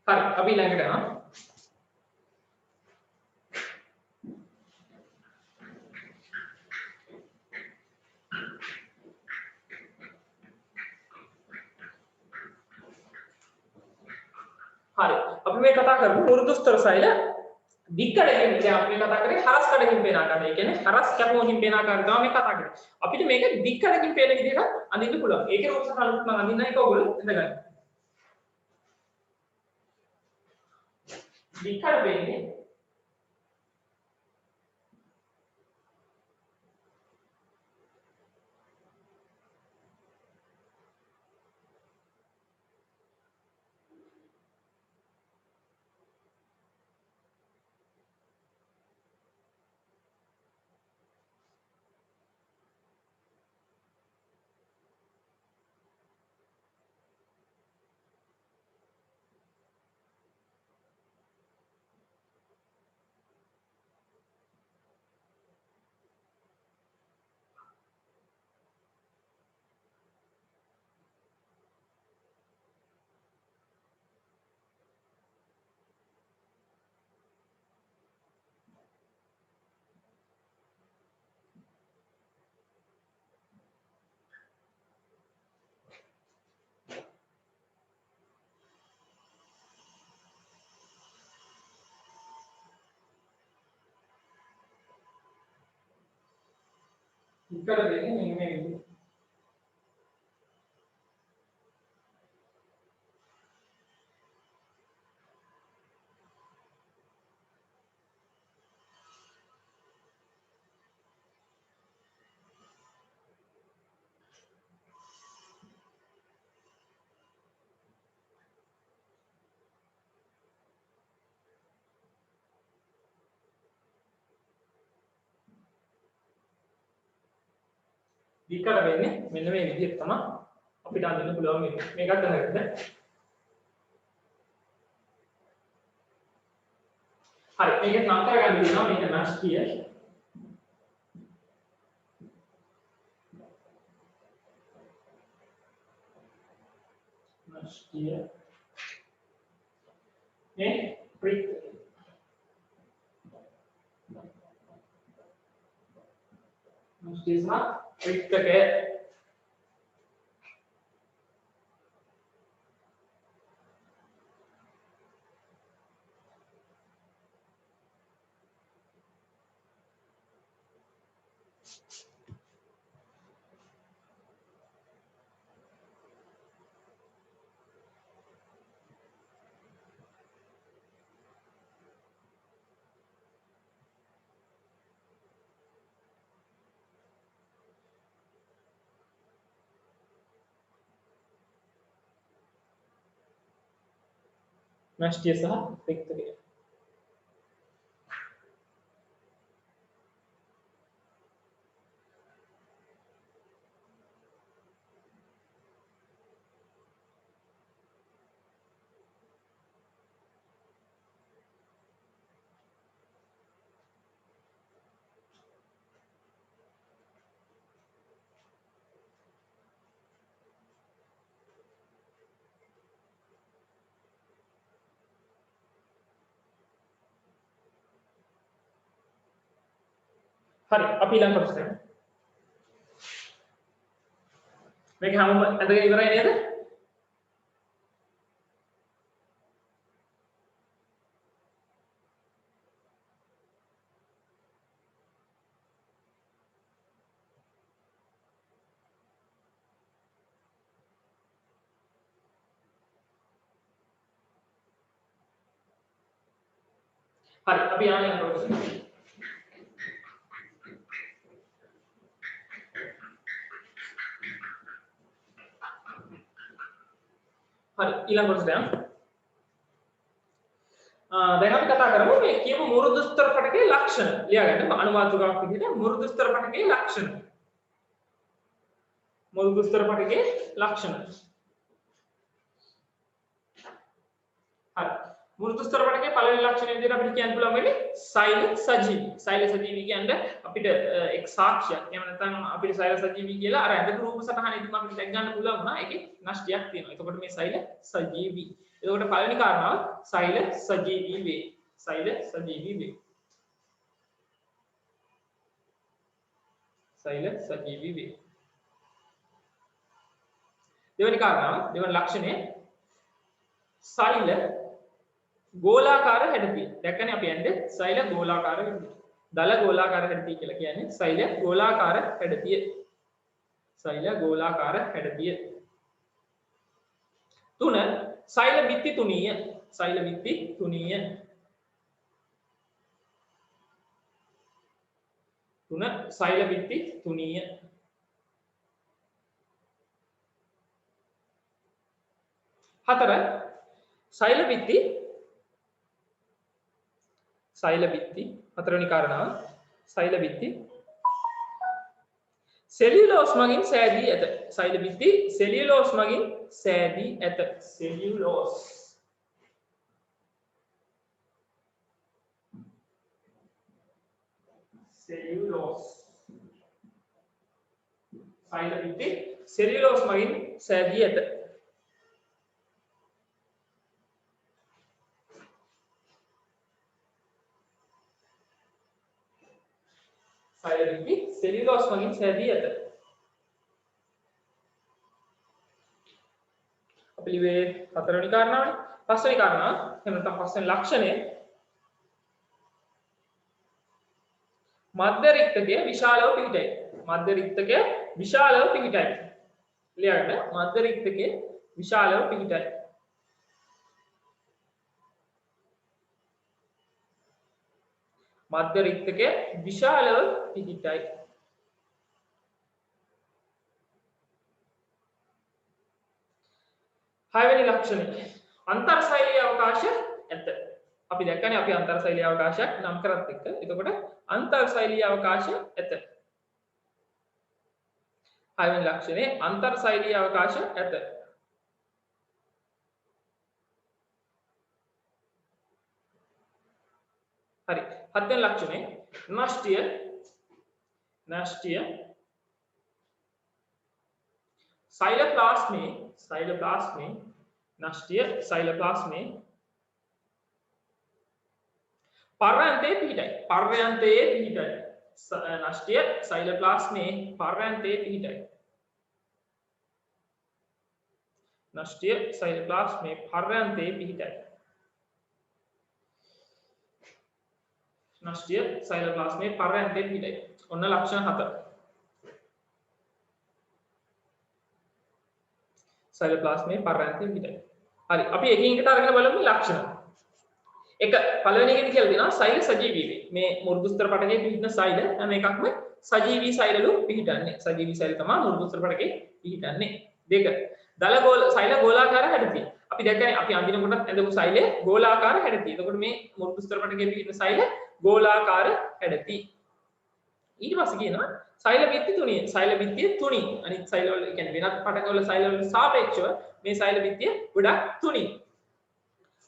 හරි අපි ඊළඟට යනවා. හරි අපි මේ කතා කරමු මෘදුස්තර සෛල දික්කඩකින් දැන් අපි කතා කරේ හරස් කඩකින් පේන ආකාරය. ඒ කියන්නේ හරස් කැපුවකින් පේන ආකාරය තමයි මේ කතා කරන්නේ. අපිට මේක දික්කඩකින් පේන විදිහට අඳින්න පුළුවන්. ඒකේ රූප සහලුත් මම අඳින්න එක ඔයගොල්ලෝ ඉඳගන්න. දික්කඩ වෙන්නේ දික්කඩ වෙන්නේ මේ විදිහට. දික්කඩ වෙන්නේ මෙන්න මේ විදිහට තමයි අපිට අඳින්න පුළුවන් වෙන්නේ. මේකත් දැනගන්න. හරි මේක නම් කරගන්න දෙනවා මේක නැස්තිය. නැස්තිය. මේ ප්‍රික් නැස්තිය ප්‍රික් එකේ නැස්තිය සහ ප්‍රික් එකේ හරි අපි ඊළඟ කොටසට යමු. මේක හැමෝම ඇඳගෙන ඉවරයි නේද? හරි අපි යන්නේ ඊළඟ කොටසට. හරි ඊළඟ කොටසට යමු. දැන් අපි කතා කරමු මේ කියපු මෘදු ස්තර පටකයේ ලක්ෂණ. ලියාගන්න අනුමාතුකාවක් විදිහට මෘදු ස්තර පටකයේ ලක්ෂණ. මෘදු ස්තර පටකයේ ලක්ෂණ. හරි මෘදු ස්තර පටකයේ පළවෙනි ලක්ෂණය විදිහට අපිට කියන්න පුළුවන් වෙන්නේ සෛල සජීවී. සෛල සජීවී කියන්නේ අපිට එක් සාක්ෂියක්. එහෙම නැත්නම් අපිට සෛල සජීවී කියලා අර ඇඳපු රූප සටහනේදී අපිට දැක් ගන්න පුළුවන් වුණා. ඒකේ නෂ්ටියක් තියෙනවා. එතකොට මේ සෛල සජීවී. එතකොට පළවෙනි කාරණාව සෛල සජීවී වේ. සෛල සජීවී වේ. සෛල සජීවී වේ. දෙවෙනි කාරණාව දෙවෙනි ලක්ෂණය සෛල ගෝලාකාර හැඩතිය. දැක්කනේ අපි යන්නේ සෛල ගෝලාකාර හැඩතිය. දල ගෝලාකාර හැඩතිය කියලා කියන්නේ සෛල ගෝලාකාර හැඩතිය. සෛල ගෝලාකාර හැඩතිය. 3 සෛල බිත්ති තුනීය. සෛල බිත්ති තුනීය. 3 සෛල බිත්ති තුනීය. 4 සෛල බිත්ති හතරවෙනි කාරණාව සෛල බිත්ති සෙලියුලෝස් මගින් සෑදී ඇත. සෛල බිත්ති සෙලියුලෝස් මගින් සෑදී ඇත. සෙලියුලෝස් සෛල බිත්ති සෙලියුලෝස් මගින් සෑදී ඇත. සෛල බිත්ති සෙලියුලෝස් මගින් සෑදී ඇත. අපි ලිව්වේ හතරවෙනි කාරණාවනේ. පස්වෙනි කාරණාව එහෙම නැත්නම් පස්වෙනි ලක්ෂණය මධ්‍ය රික්තකය විශාලව පිහිටයි. මධ්‍ය රික්තකය විශාලව පිහිටයි. ලියන්න මධ්‍ය රික්තකය විශාලව පිහිටයි. මධ්‍ය රික්තකය විශාලව පිහිටයි. හයවෙනි ලක්ෂණය අන්තර්සෛලීය අවකාශ ඇත. අපි දැක්කනේ අපි අන්තර්සෛලීය අවකාශයක් නම් කරත් එක්ක. එතකොට අන්තර්සෛලීය අවකාශ ඇත. හයවෙනි ලක්ෂණය අන්තර්සෛලීය අවකාශ ඇත. හරි. හත්වෙනි ලක්ෂණය නෂ්ටිය සෛලප්ලාස්මේ නෂ්ටිය සෛලප්ලාස්මේ පර්යන්තයේ පිහිටයි. නෂ්ටිය සෛලප්ලාස්මේ පර්යන්තයේ පිහිටයි. නෂ්ටිය සෛලප්ලාස්මේ පර්යන්තයේ පිහිටයි. නෂ්ටිය සෛලප්ලාස්මේ පර්යන්තයේ පිහිටයි. ඔන්න ලක්ෂණ 7. සෛලප්ලාස්මේ පර්යන්තයේ පිහිටයි. හරි. අපි එකින් එකට අරගෙන බලමු ලක්ෂණ. එක පළවෙනි එකේ කියලා දෙනවා සෛල සජීවී වේ. මේ මෘදු ස්තර පටකයේ පිහිටන සෛල හැම එකක්ම සජීවී සෛලලු පිහිටන්නේ. සජීවී සෛල තමයි මෘදු ස්තර පටකයේ පිහිටන්නේ. දෙක සෛල ගෝලාකාර හැඩතිය. අපි දැක්කනේ අපි අඳිනකොටත් ඇඳපු සෛලය ගෝලාකාර හැඩතිය. එතකොට මේ මෘදු ස්තර පටකයේ පිහිටන සෛල ගෝලාකාර හැඩති. ඊට පස්සේ කියනවා සෛල බිත්ති තුනිය. සෛල බිත්තිය තුනි. අනිත් සෛල වල කියන්නේ වෙනත් පටකවල සෛල වලට සාපේක්ෂව මේ සෛල බිත්තිය ගොඩක් තුනි.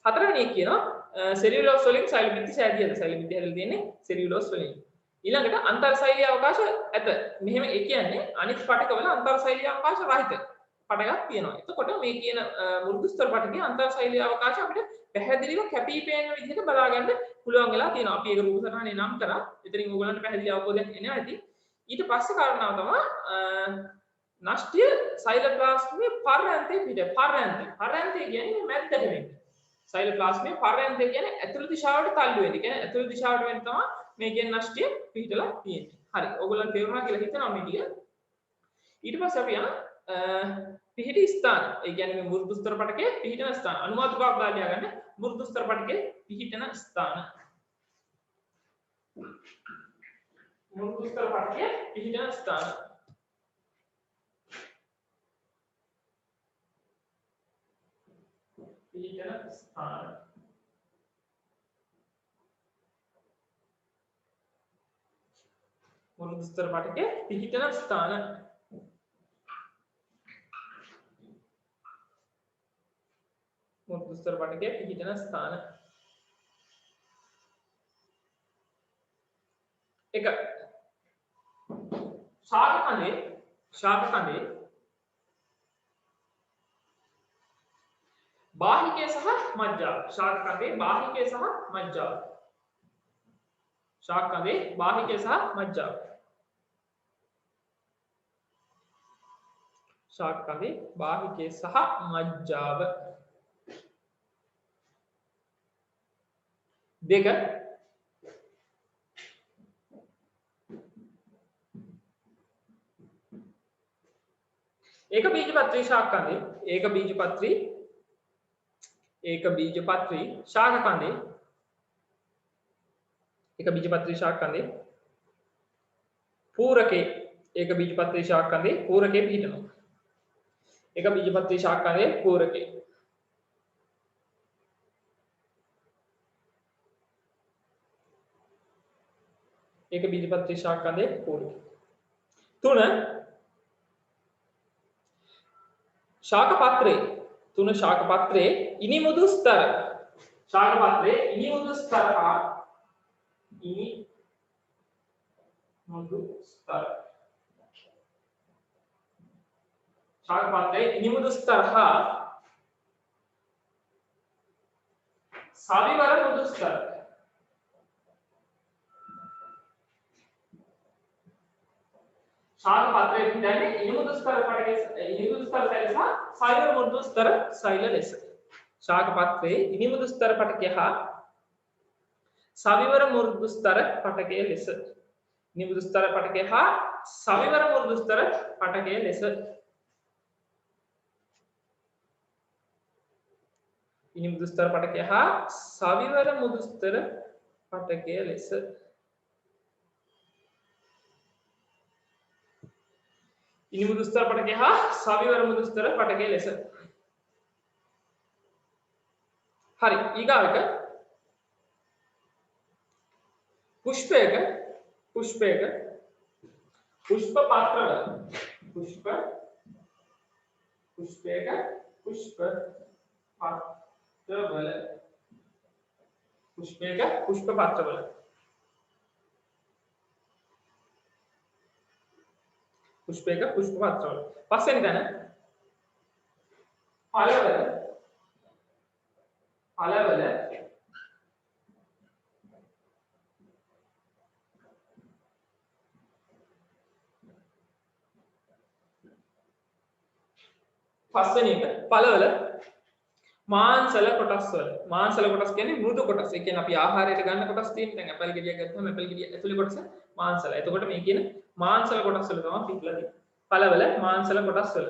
හතරවෙනි එක කියනවා සෙලියුලෝස් වලින් සෛල බිත්ති සෑදී ඇත. සෛල බිත්තිය හැදලා තියෙන්නේ සෙලියුලෝස් වලින්. ඊළඟට අන්තර්සෛලීය අවකාශ ඇත. මෙහෙම ඒ කියන්නේ අනිත් පටකවල අන්තර්සෛලීය අවකාශ රහිත පටකක් තියෙනවා. එතකොට මේ කියන මෘදු ස්තර පටකයේ අන්තර්සෛලීය අවකාශ අපිට පැහැදිලිව කැපී පෙනෙන විදිහට බලා ගන්න පුළුවන් වෙලා තියෙනවා. අපි ඒක රූප සටහනේ නම් කරා. එතනින් ඕගොල්ලන්ට පැහැදිලි අවබෝධයක් එනවා ඇති. ඊට පස්සේ කාරණාව තමයි නෂ්ටිය සයිලෝප්ලාස්මයේ පර්යන්තේ පිට පර්යන්තේ කියන්නේ මැද්දට වෙන්නේ. සයිලෝප්ලාස්මයේ පර්යන්තේ කියන්නේ ඇතුළු දිශාවට තල්ලු වෙන්නේ. කියන්නේ ඇතුළු දිශාවට වෙන තමයි මේ කියන නෂ්ටිය පිටලා තියෙන්නේ. හරි. ඕගොල්ලන් තේරුණා කියලා හිතනවා මේ ටික. ඊට පස්සේ අපි යන පිහිටි ස්ථාන. ඒ කියන්නේ මේ මෘදු ස්තර පටකයේ පිහිටන ස්ථාන. අනුමාතුකාවක් දාලා ගන්න මෘදු ස්තර පටකයේ පිහිටන ස්ථාන. මෘදු ස්තර පටකයේ පිහිටන ස්ථාන. පිහිටන ස්ථාන. මෘදු ස්තර පටකයේ පිහිටන ස්ථාන. මෘදු ස්තර පටකයේ පිහිටන ස්ථාන. එක ශාක කඳේ බාහිකය සහ මජ්ජාව. ශාක කඳේ බාහිකය සහ මජ්ජාව. ශාක කඳේ බාහිකය සහ මජ්ජාව. ශාක කඳේ බාහිකය සහ මජ්ජාව. දෙක एक बीजपत्री शाक कंदे एक बीजपत्री शाक कंदे एक बीजपत्री शाक कंदे पूरके एक बीजपत्री शाक कंदे पूरके पीठनो एक बीजपत्री शाक कंदे पूरके एक बीजपत्री शाक कंदे पूरके तुण शाकपात्रे तुन शाकपात्रे इनिमुदु स्तर शाकपात्रे इनिमुदु स्तर शाकपात्रे इनिमुदु स्तर साविवर मुदु स्तर शाकपात्रे पिटाने इनिमुदु स्तर पडगे इनिमुदु स्तर सैलस साविवर मुदु स्तर सैललेस शाकपात्रे इनिमुदु स्तर पटके साविवर मुदु स्तर पटके लेस इनिमुदु स्तर पटके साविवर मुदु स्तर पटके लेस इनिमुदु स्तर पटके साविवर मुदु स्तर पटके लेस इनिमुदु स्तर पटके साविवर मुदु स्तर पटके लेस हरि ईगावक पुष्पेक पुष्प पात्रवल पुष्पेक पुष्प पात्रवल पुष्पेक पुष्प पात्रवल पुष्पेक पुष्प पात्रवल पस्सेनि दान फलवल පස්වෙනි එක පළවල මාංශල කොටස් වල මාංශල කොටස් කියන්නේ මෘදු කොටස්. ඒ කියන්නේ අපි ආහාරයට ගන්න කොටස් තියෙන. දැන් ඇපල් ගෙඩියක් ගත්තම ඇපල් ගෙඩිය ඇතුලේ කොටස මාංශල. එතකොට මේ කියන මාංශල කොටස් වල තමයි පිටලා තියෙන්නේ. පළවල මාංශල කොටස් වල.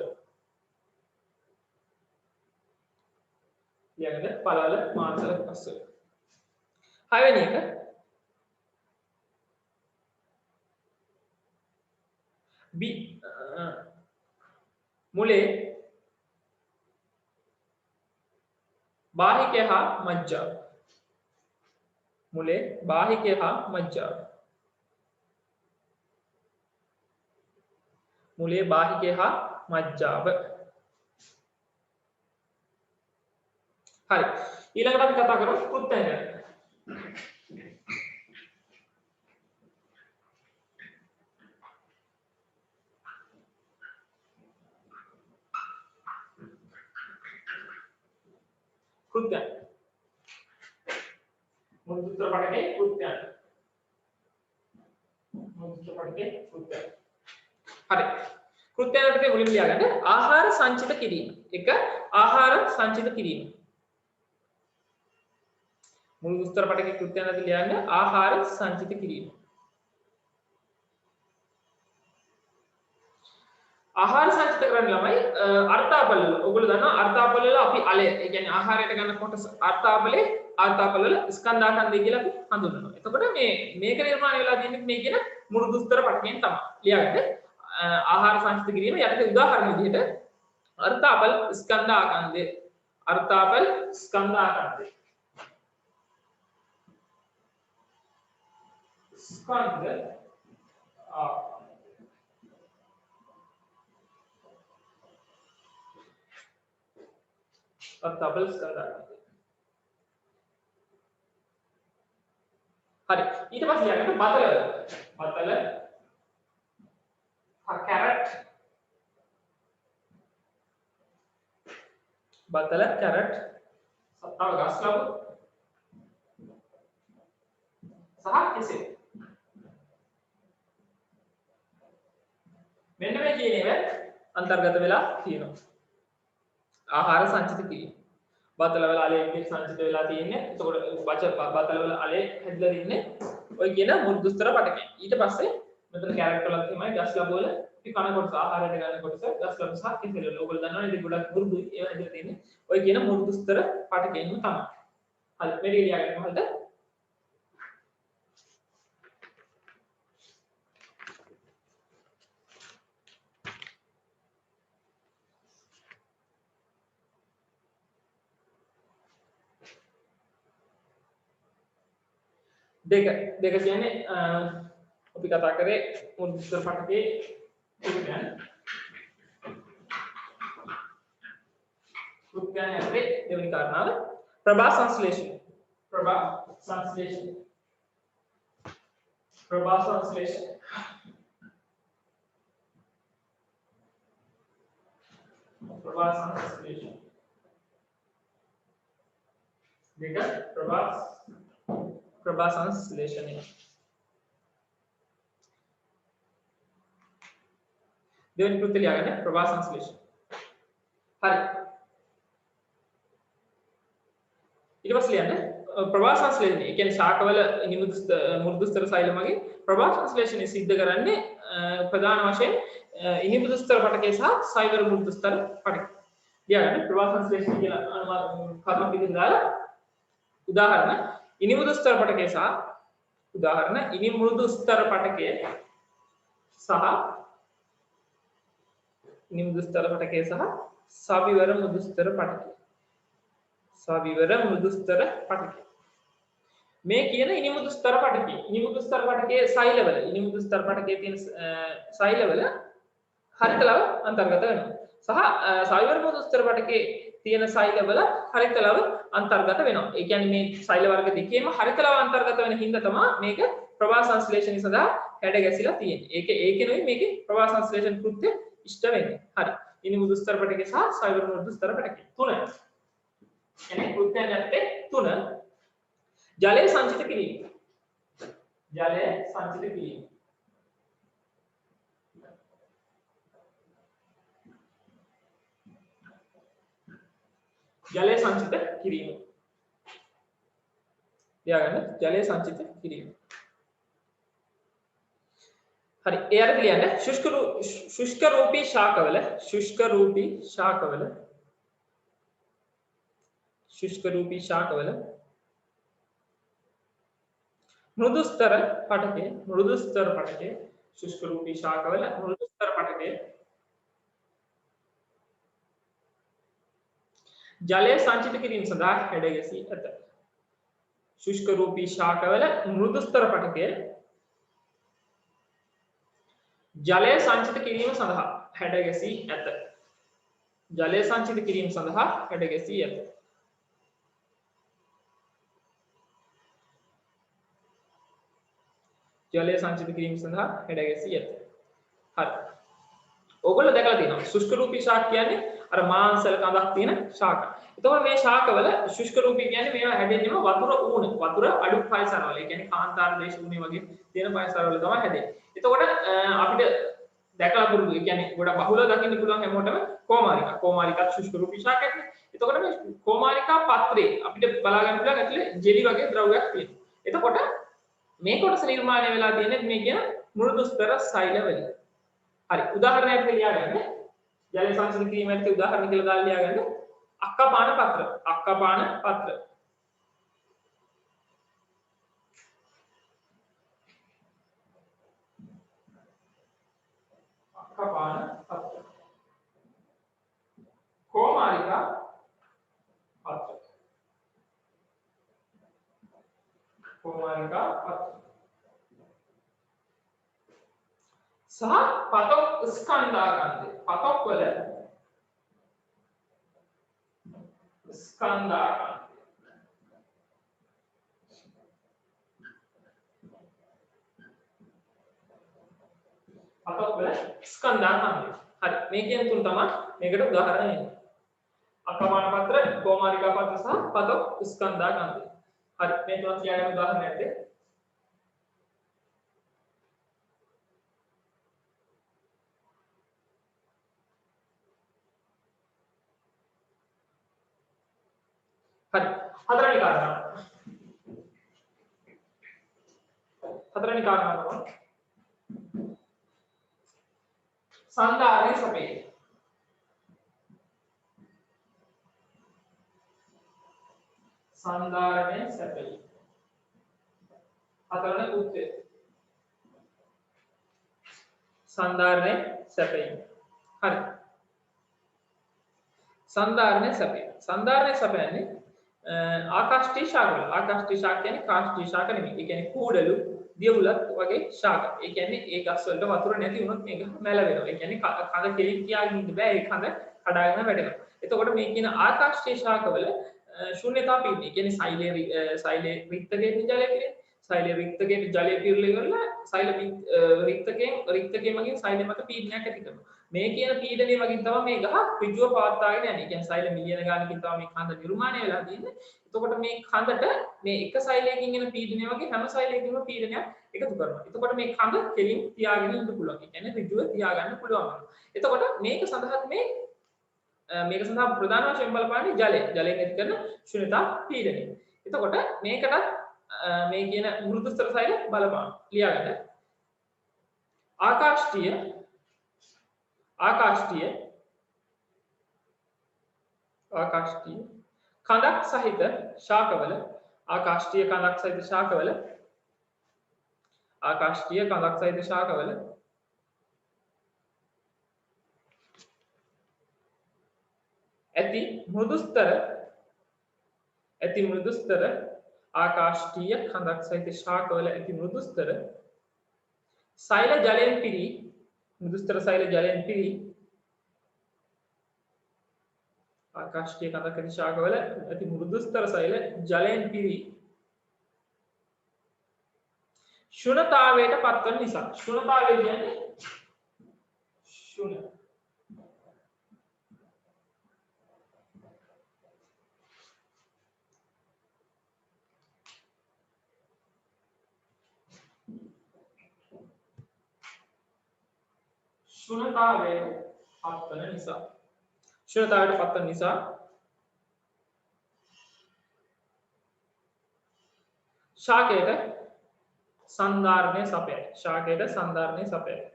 ඊළඟට පළවල මාංශල කොටස් වල. හයවෙනි එක මුලේ बाहिके मज्जा मुले बाहिके मज्जा मुले बाहिके मज्जाव हरि ඊළඟට අපි කතා කරමු කෘත්‍යංග कृत्य मृदु දුස්තර පටකයේ කෘත්‍යයන්. දුස්තර පටකයේ කෘත්‍යයන්. හරි. කෘත්‍යයන් ටික මුලින්ම ලියාගන්න. ආහාර සංචිත කිරීම. එක ආහාර සංචිත කිරීම. මුළු දුස්තර පටකයේ කෘත්‍යයන් අතර ලියන්න ආහාර සංචිත කිරීම. ආහාර සංචිත කරන්න ළමයි අර්ථාපල වල ඔයගොල්ලෝ දන්නවා අර්ථාපල වල අපි අලය ඒ කියන්නේ ආහාරයට ගන්න කොටස අර්ථාපල වල ස්කන්ධාඛණ්ඩය කියලා අපි හඳුන්වනවා. එතකොට මේක නිර්මාණය වෙලා තියෙන්නේ මේ කියන මුළු දුස්තර පටකයෙන් තමයි. ලියාගන්න ආහාර සංචිත කිරීම යටතේ උදාහරණ විදිහට අර්ථාපල ස්කන්ධාඛණ්ඩය අර්ථාපල ස්කන්ධාඛණ්ඩය ස්කන්ධ अर्थापल स्कंधाखंड हरी ඊට පස්සේ ලියන්න බතල කැරට් බතල කැරට් සත්තාව ගස් ලබු සහ කෙසෙල් මෙන්න මේ කියන ඒවා අන්තර්ගත වෙලා තියෙනවා ආහාර සංචිත කිරීම. බතල වල අලේ සංචිත වෙලා තියෙන්නේ. එතකොට බතල වල අලේ හැදලා ඉන්නේ. ඔය කියන මුළු දුස්තර පටකය. ඊට පස්සේ මෙතන කැරක්ටර් වල තමයි ගස් ලබු වල අපි කන කොටස ආහාරයට ගන්න කොටස ගස් ලබු සහ කෙසෙල් වල. ඔයගොල්ලෝ දන්නවනේ ඉතින් ගොඩක් මුරුදුයි ඒවා හැදලා තියෙන්නේ. ඔය කියන මුළු දුස්තර පටකයෙන්ම තමයි. හරි මේ ලියාගන්න මොකද? දෙක කියන්නේ අපි කතා කරේ මුළු දුස්තර පටකයේ කෘත්‍යයන් ඇතුලේ දෙවෙනි කාරණාව ප්‍රභා සංශ්ලේෂණය. ප්‍රභා සංශ්ලේෂණය. දෙක प्रभा संश्लेषण देवनी कृत्य लिया प्रभा संश्लेषण हरी इट लिया प्रभा संश्लेषण शाकवल मृदुस्तर शैलमगे प्रभा संश्लेषण सिद्ध करන්නේ प्रधान वशයෙන් ඉනිමෘදුස්තර පටකේ සහ සයිවර මෘදුස්තර පටකේ ලියාගන්න ප්‍රභා සංශ්ලේෂණ කියලා කර්ම පිළිද දාලා උදාහරණ ඉනිමෘදුස්තර පටකේ සහ උදාහරණ ඉනිමෘදුස්තර පටකේ සහ සවිවර මෘදුස්තර පටකේ මේ කියන ඉනිමෘදුස්තර පටකේ සෛලවල ඉනිමෘදුස්තර පටකේ තියෙන සෛලවල හරිතලව අන්තර්ගත වෙනවා සහ සවිවර මෘදුස්තර පටකේ තියෙන සෛලවල හරිතලව අන්තර්ගත වෙනවා. ඒ කියන්නේ මේ සෛල වර්ග දෙකේම හරිතලව අන්තර්ගත වෙන හින්දා තමයි මේක ප්‍රභා සංශ්ලේෂණය සඳහා හැඩ ගැසිලා තියෙන්නේ. ඒකෙනුයි මේකේ ප්‍රභා සංශ්ලේෂණ කෘත්‍ය ඉෂ්ට වෙන්නේ. හරි. ඉනිමෘදුස්තර පටකේ සහ සවිවර මෘදුස්තර පටකේ තුන. එනේ කෘත්‍යයන් යටතේ තුන ජලය සංචිත කිරීම. ජලය සංචිත කිරීම. ජලය සංචිත කිරීම. ලියාගන්න ජලය සංචිත කිරීම. හරි ඒ අර ලියන්න ශුෂ්ක රූපී ශාකවල मृदुस्तर पटके शुष्क रूपी शाकवल मृदुस्तर पटके जले संचित किरीम सदा हेडगसी अत शुष्क रूपी शाकवल मृदुस्तर पटके जले संचित किरीम सदा हेडगसी अत जले संचित किरीम सदा हेडगसी अत जले संचित किरीम सඳහා හැඩ ගැසී ඇත. හරි. ඕගොල්ලෝ දැකලා තියෙනවා ශුෂ්ක රූපී ශාක කියන්නේ අර මාංශල කඳක් තියෙන ශාක. එතකොට මේ ශාකවල ශුෂ්ක රූපී කියන්නේ මේවා හැදෙන්නේම වතුර ඌණ වතුර අඩු පරිසරවල. ඒ කියන්නේ කාන්තාර දේශ ඌණේ වගේ තියෙන පරිසරවල තමයි හැදෙන්නේ. එතකොට අපිට දැකලා පුරුදු ඒ කියන්නේ ගොඩක් බහුලව දකින්න පුළුවන් හැමෝටම කොමාරිකා ශුෂ්ක රූපී ශාකයක්. එතකොට මේ කොමාරිකා පත්‍රේ අපිට බලා ගන්න පුළුවන් ඇතුලේ ජෙලි වගේ ද්‍රවයක් තියෙනවා. එතකොට මේ කොටස නිර්මාණය වෙලා තියෙන්නේ මේ කියන මෘදුස්තර සෛල වලින්. හරි උදාහරණයක් ලියාගන්න. ජල සංසන කිරීමේදී උදාහරණ කියලා දාලා ලියාගන්න. අක්කපාන පත්‍ර. අක්කපාන පත්‍ර. අක්කපාන පත්‍ර. කොමාරිකා පත්‍ර. කොමාරිකා පත්‍ර. සහ පතොක් ස්කන්ධාකන්දේ පතොක් වල ස්කන්ධාකන්දේ පතොක් වල ස්කන්ධාකන්දේ හරි මේ කියන තුන තමයි මේකට උදාහරණ එන්නේ අකමාන පත්‍ර කොමාරිකා පත්‍ර සහ පතොක් ස්කන්ධාකන්දේ හරි මේ තුන කියන්න උදාහරණයක් දෙන්න හරි හතරවෙනි කාරණාව සන්ධාරණය සපේ සන්ධාරණය සපේ හතරවෙනි උත්තර සන්ධාරණය සපේ හරි සන්ධාරණය සපයන්නේ ආකාශී ශාක වල ආකාශී ශාක කියන්නේ කාෂ්ඨී ශාක නෙමෙයි. ඒ කියන්නේ කූඩලු දියුලත් වගේ ශාක. ඒ කියන්නේ ඒ ගස් වලට වතුර නැති වුණොත් මේක මැල වෙනවා. ඒ කියන්නේ කඳ කෙලින් තියාගෙන ඉන්න බෑ. ඒ කඳ කඩාගෙන වැටෙනවා. එතකොට මේ කියන ආකාශී ශාක වල ශූන්‍යතා පීඩනය. ඒ කියන්නේ සෛලයේ රික්තකයෙන් ජලය පිරෙන්නේ. සෛලයේ රික්තකයෙන් ජලය පිරලා ඉවරලා සෛල රික්තකයෙන් මගින් සෛලය මත පීඩනයක් ඇති කරනවා. මේ කියන පීඩනය වගේ තමයි මේ ගහ ඍජුව පවත්වාගෙන යන්නේ. ඒ කියන්නේ සෛල මිලියන ගානකින් තමයි මේ කඳ නිර්මාණය වෙලා තියෙන්නේ. එතකොට මේ කඳට මේ එක සෛලයකින් එන පීඩනය වගේ හැම සෛලයකින්ම පීඩනයක් එකතු කරනවා. එතකොට මේ කඳ කෙලින් තියාගෙන ඉන්න පුළුවන්. ඒ කියන්නේ ඍජුව තියාගන්න පුළුවන්. එතකොට මේක සඳහා ප්‍රධාන වශයෙන් බලපාන්නේ ජලයෙන් ඇති කරන ශුන්‍යතා පීඩනය. එතකොට මේකටත් මේ කියන මෘදුස්තර සෛල බලපාන. ලියාගන්න. ආකාශීය කඳක් සහිත ශාකවල ඇති මෘදුස්තර ආකාශීය කඳක් සහිත ශාකවල ඇති මෘදුස්තර සෛල ජලයෙන් පිරී මෘදුස්තර සෛල ජලයෙන් පිරී ආකාශීය කඳක් ඇති ශාකවල ඇති මෘදුස්තර සෛල ජලයෙන් පිරී ශුන්‍යතාවයට පත්වන නිසා ශුන්‍යතාවය කියන්නේ ශුන්‍ය ශුන්‍යතාවයට පත්වන නිසා ශාකයට සන්ධාරණය සපයයි.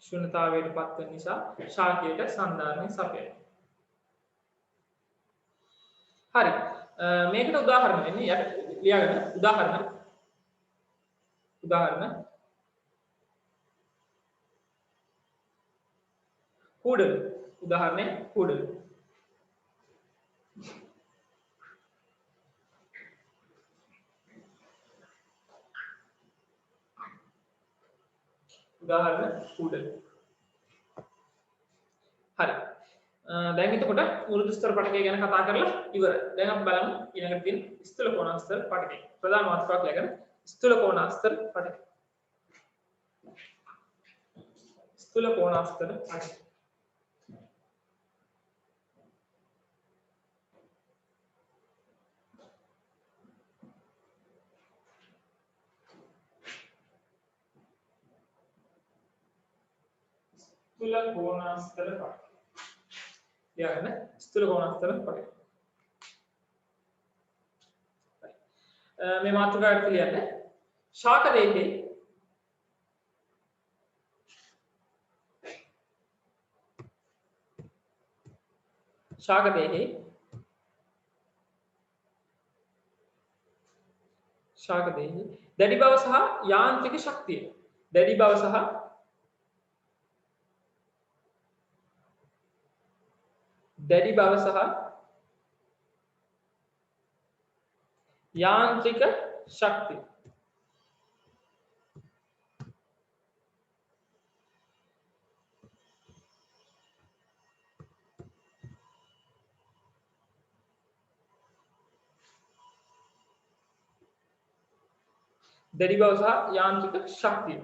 ශුන්‍යතාවයට පත්වන නිසා ශාකයට සන්ධාරණය සපයයි. හරි. මේකට උදාහරණ වෙන්නේ යට ලියාගන්න උදාහරණ කූඩලු උදාහරණය කූඩලු හරි දැන් එතකොට මෘදුස්තර පටකය ගැන කතා කරලා ඉවරයි. දැන් අපි බලමු ඊළඟට තියෙන ස්ථූල කොණස්තර පටකය. ප්‍රධාන මාතෘකාවක් ලැබගෙන ස්ථූල කෝණාස්තර පටය. ස්ථූල කෝණාස්තර පටය. ස්ථූල කෝණාස්තර පටය. ලියගන්න ස්ථූල කෝණාස්තර පටය. මේ මාතෘකාවට ලියන්න ශාක දේහේ දැඩි බව සහ යාන්ත්‍රික ශක්තිය දැඩි බව සහ යාන්ත්‍රික ශක්තිය දැඩි බව සහ යාන්ත්‍රික ශක්තිය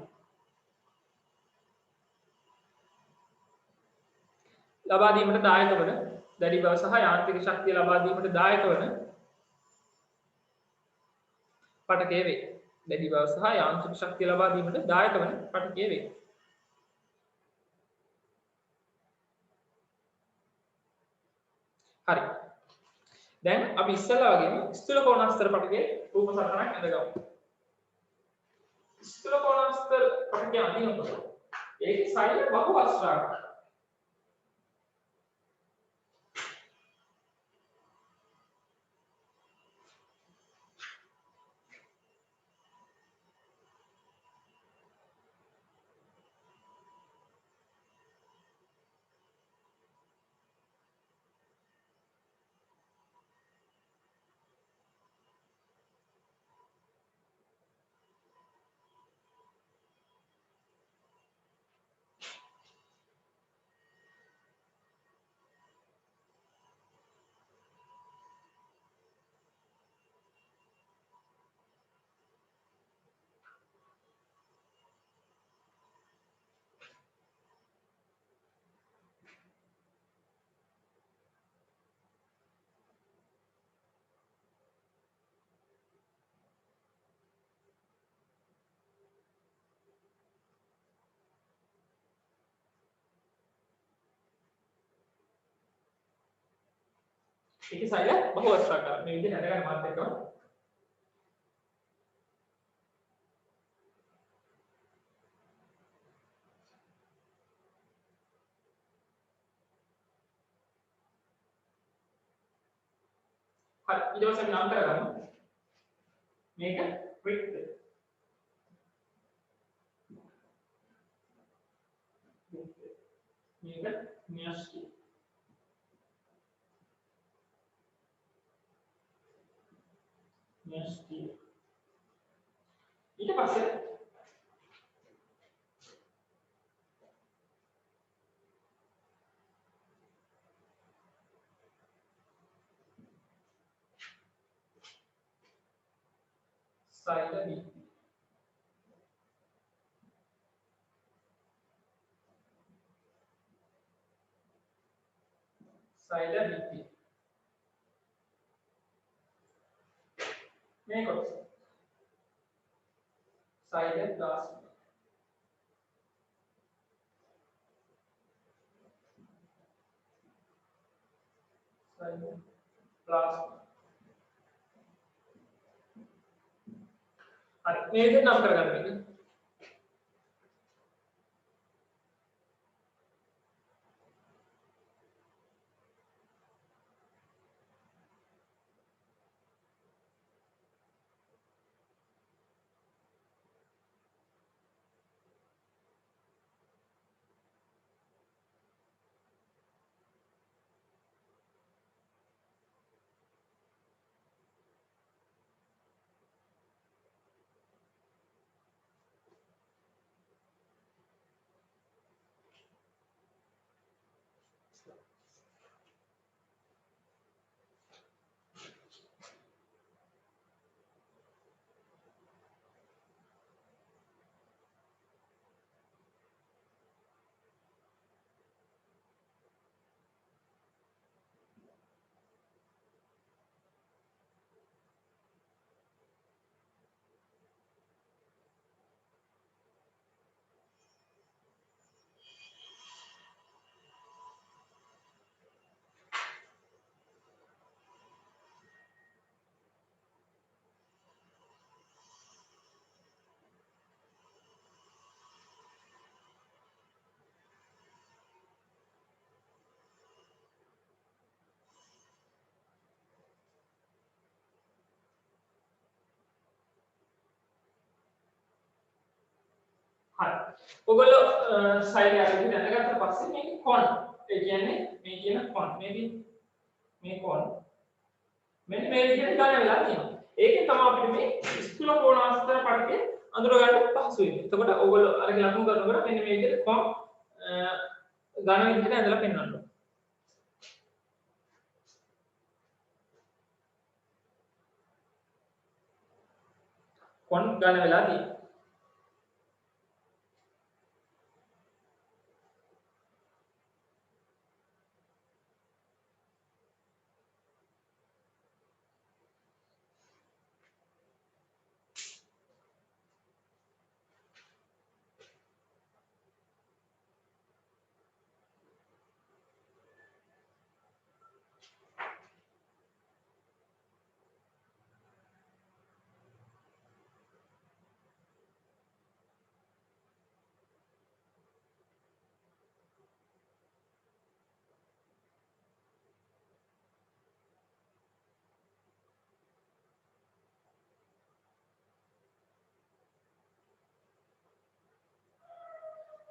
ලබා දීමට දායක වන දැඩි බව සහ යාන්ත්‍රික ශක්තිය ලබා දීමට දායක වන පටකය වේ. දැඩි බව සහ යාන්ත්‍රික ශක්තිය ලබා දීමට දායක වන පටකය වේ. හරි. දැන් අපි ඉස්සෙල්ලා වගේම ස්ථූල කෝණාස්තර පටකයේ රූප සටහනක් ඇඳගමු. ස්ථූල කෝණාස්තර පටකය අඳිනකොට ඒකේ සෛල බහු වස්ත්‍රාකාරයි. ඒකේ සෛල බහු වස්ත්‍රාකාරයි. මේ විදිහට අරගෙන මාත් එක්කම හරි ඊට පස්සේ අපි නම් කරගමු. මේක width මේක න්‍යෂ්ටි ඊට පස්සේ සෛල බිත්ති මේ කොටස සෛල ප්ලාස්මා හරි මේ විදිහට නම් කරගන්න මේක. හරි. ඔයගොල්ලෝ සයිලේ අරගෙන දැනගත්ත පස්සේ මේක කොන්. ඒ කියන්නේ මේ කියන කොන්. මේ කොන්. මෙන්න මේ විදිහට ගන්න වෙලා තියෙනවා. ඒකෙන් තමයි අපිට මේ ස්ථූල කෝණාස්තර පඩකය අඳුර ගන්න පහසු වෙන්නේ. එතකොට ඔයගොල්ලෝ අරගෙන ලකුණු කරනකොට මෙන්න මේ විදිහට කොන් ගන්න විදිහට ඇඳලා පෙන්වන්න ඕනේ. කොන් ගන්න වෙලා තියෙනවා.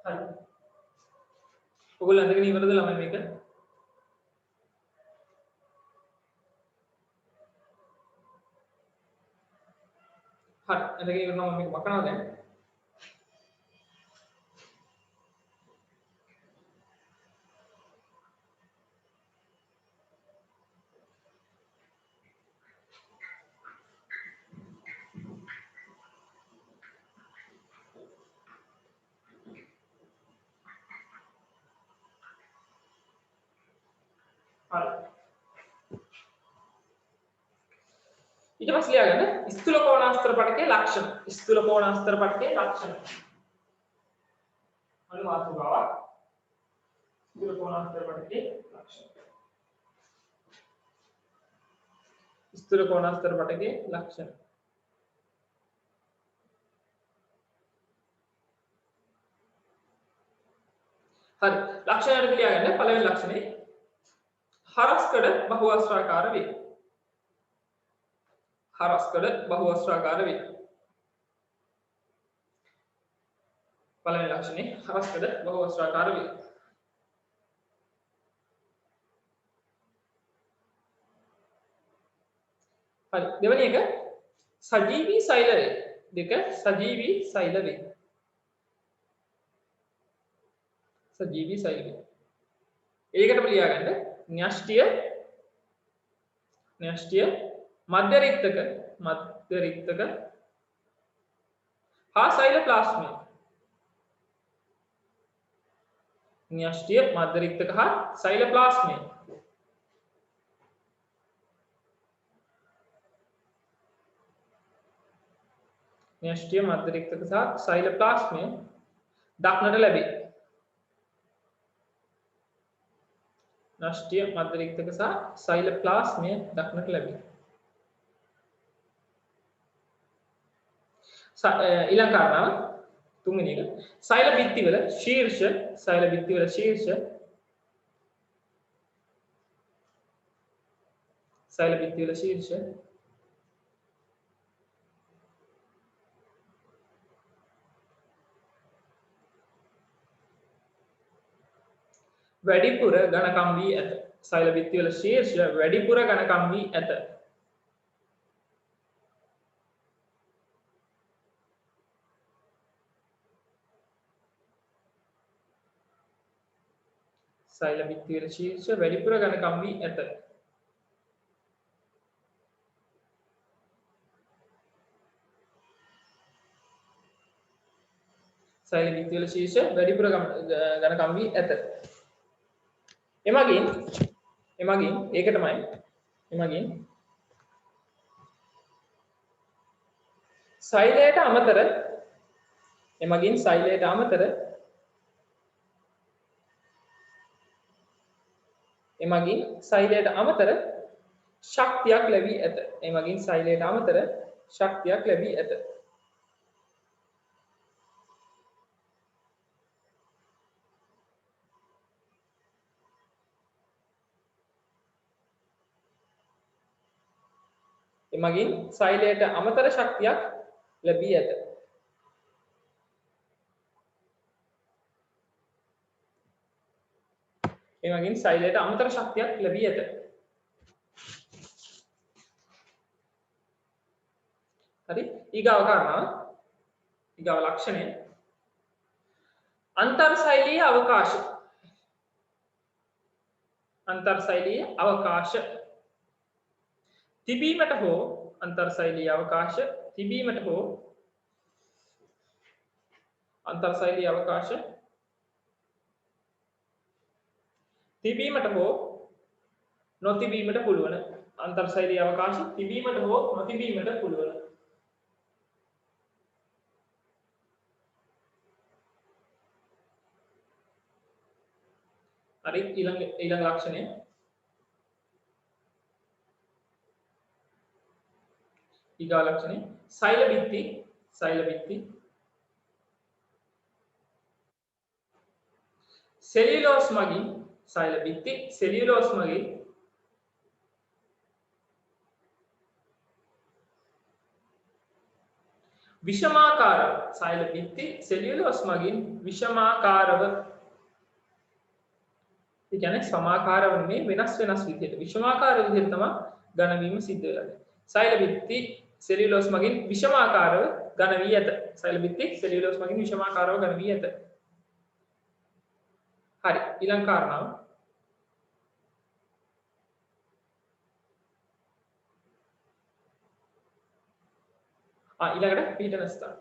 හරි. ඔයගොල්ලෝ අඳගෙන ඉවරද ළමයි මේක? හරි. අඳගෙන ඉවරනවා මම මේක මකනවා දැන්. හරි. ඊට පස්සේ ලියාගන්න ස්ථූල කෝණාස්තර පඩකයේ ලක්ෂණ. ස්ථූල කෝණාස්තර පඩකයේ ලක්ෂණ. අනු මාතෘකාවක්. ස්ථූල කෝණාස්තර පඩකයේ ලක්ෂණ. ස්ථූල කෝණාස්තර පඩකයේ ලක්ෂණ. හරි. ලක්ෂණයට ලියාගන්න පළවෙනි ලක්ෂණේ හරස්කඩ බහුවස්ත්‍රාකාර වේ. හරස්කඩ බහුවස්ත්‍රාකාර වේ. පළවෙනි ලක්ෂණේ හරස්කඩ බහුවස්ත්‍රාකාර වේ. හරි. දෙවෙනි එක සජීවී සෛල වේ. දෙක සජීවී සෛල වේ. සජීවී සෛල වේ. ඒකටම ලියාගන්න න්‍යෂ්ටිය මධ්‍ය රික්තක හා සෛලප්ලාස්මය. න්‍යෂ්ටිය මධ්‍ය රික්තක හා සෛලප්ලාස්මය. න්‍යෂ්ටිය මධ්‍ය රික්තක සහ සෛලප්ලාස්මය දක්නට ලැබේ. න්‍යෂ්ටිය මධ්‍ය රික්තක සහ සෛලප්ලාස්මය දක්නට ලැබේ. ඊළඟ කාරණාව තුන්වෙනි එක සෛල බිත්තිවල ශීර්ෂ සෛල බිත්තිවල ශීර්ෂ වැඩිපුර ඝනකම් වී ඇත. සෛල බිත්තිවල ශීර්ෂ වැඩිපුර ඝනකම් වී ඇත. සෛල බිත්තිවල ශීර්ෂ වැඩිපුර ඝනකම් වී ඇත. සෛල බිත්තිවල ශීර්ෂ වැඩිපුර ඝනකම් වී ඇත. එමගින් සෛලයට අමතර ශක්තියක් ලැබී ඇත. එමගින් සෛලයට අමතර ශක්තියක් ලැබී ඇත. ඒ වගේම සෛලයට අමතර ශක්තියක් ලැබී ඇත. හරි ඊගාව කාරණා ඊගාව ලක්ෂණය අන්තර්සෛලීය අවකාශ අන්තර්සෛලීය අවකාශ තිබීමට හෝ අන්තර්සෛලීය අවකාශ තිබීමට හෝ අන්තර්සෛලීය අවකාශ තිබීමට හෝ නොතිබීමට පුළුවන් අන්තර්සෛලීය අවකාශ තිබීමට හෝ නොතිබීමට පුළුවන් හරි ඊළඟ ලක්ෂණය ඊගා ලක්ෂණය සෛල බිත්ති සෙලියුලෝස් මගින් සෛල බිත්ති සෙලියුලෝස් මගින් විෂමාකාරව සෛල බිත්ති සෙලියුලෝස් මගින් විෂමාකාරව ඒ කියන්නේ සමාකාරව නෙමෙයි වෙනස් විදිහට විෂමාකාර විදිහට තමයි ඝන වීම සිද්ධ වෙන්නේ. සෛල බිත්ති සෙලියුලෝස් මගින් විෂමාකාරව ඝන වී ඇත. සෛල බිත්ති සෙලියුලෝස් මගින් විෂමාකාරව ඝන වී ඇත. හරි ඊළඟ කාරණාව ඊළඟට පිහිටන ස්ථාන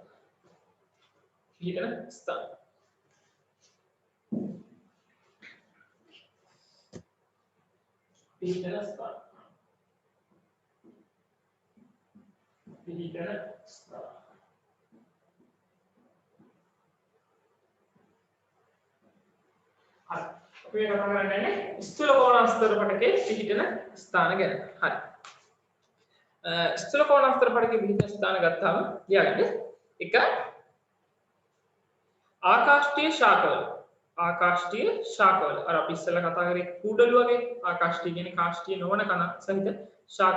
අපි කතා කරන්නේ ස්ථූල කෝණාස්තර පටකයේ පිහිටන ස්ථාන ගැන. හරි. ස්ථූල කෝණාස්තර පටකයේ පිහිටන ස්ථාන ගත්තාම ලියගන්න. එක ආකාශීය ශාකවල අර අපි ඉස්සෙල්ලා කතා කරේ කුඩළු වගේ ආකාශීය කියන්නේ කාෂ්ඨීය නොවන කණ සහිත ශාක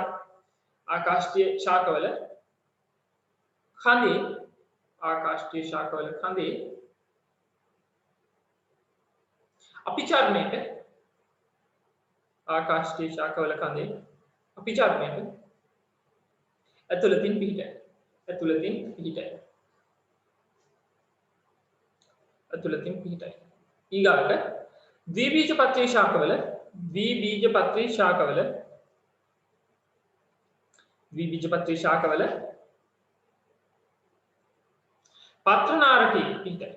ආකාශීය ශාකවල කඳේ ආකාශීය ශාකවල කඳේ අපිචාරණයට ආකාශීය ශාකවල කඳේ අපිචාරණයට ඇතුළතින් පිහිටයි ඊගාට ද්විබීජපත්‍රී ශාකවල පත්‍ර නාරකයේ පිහිටයි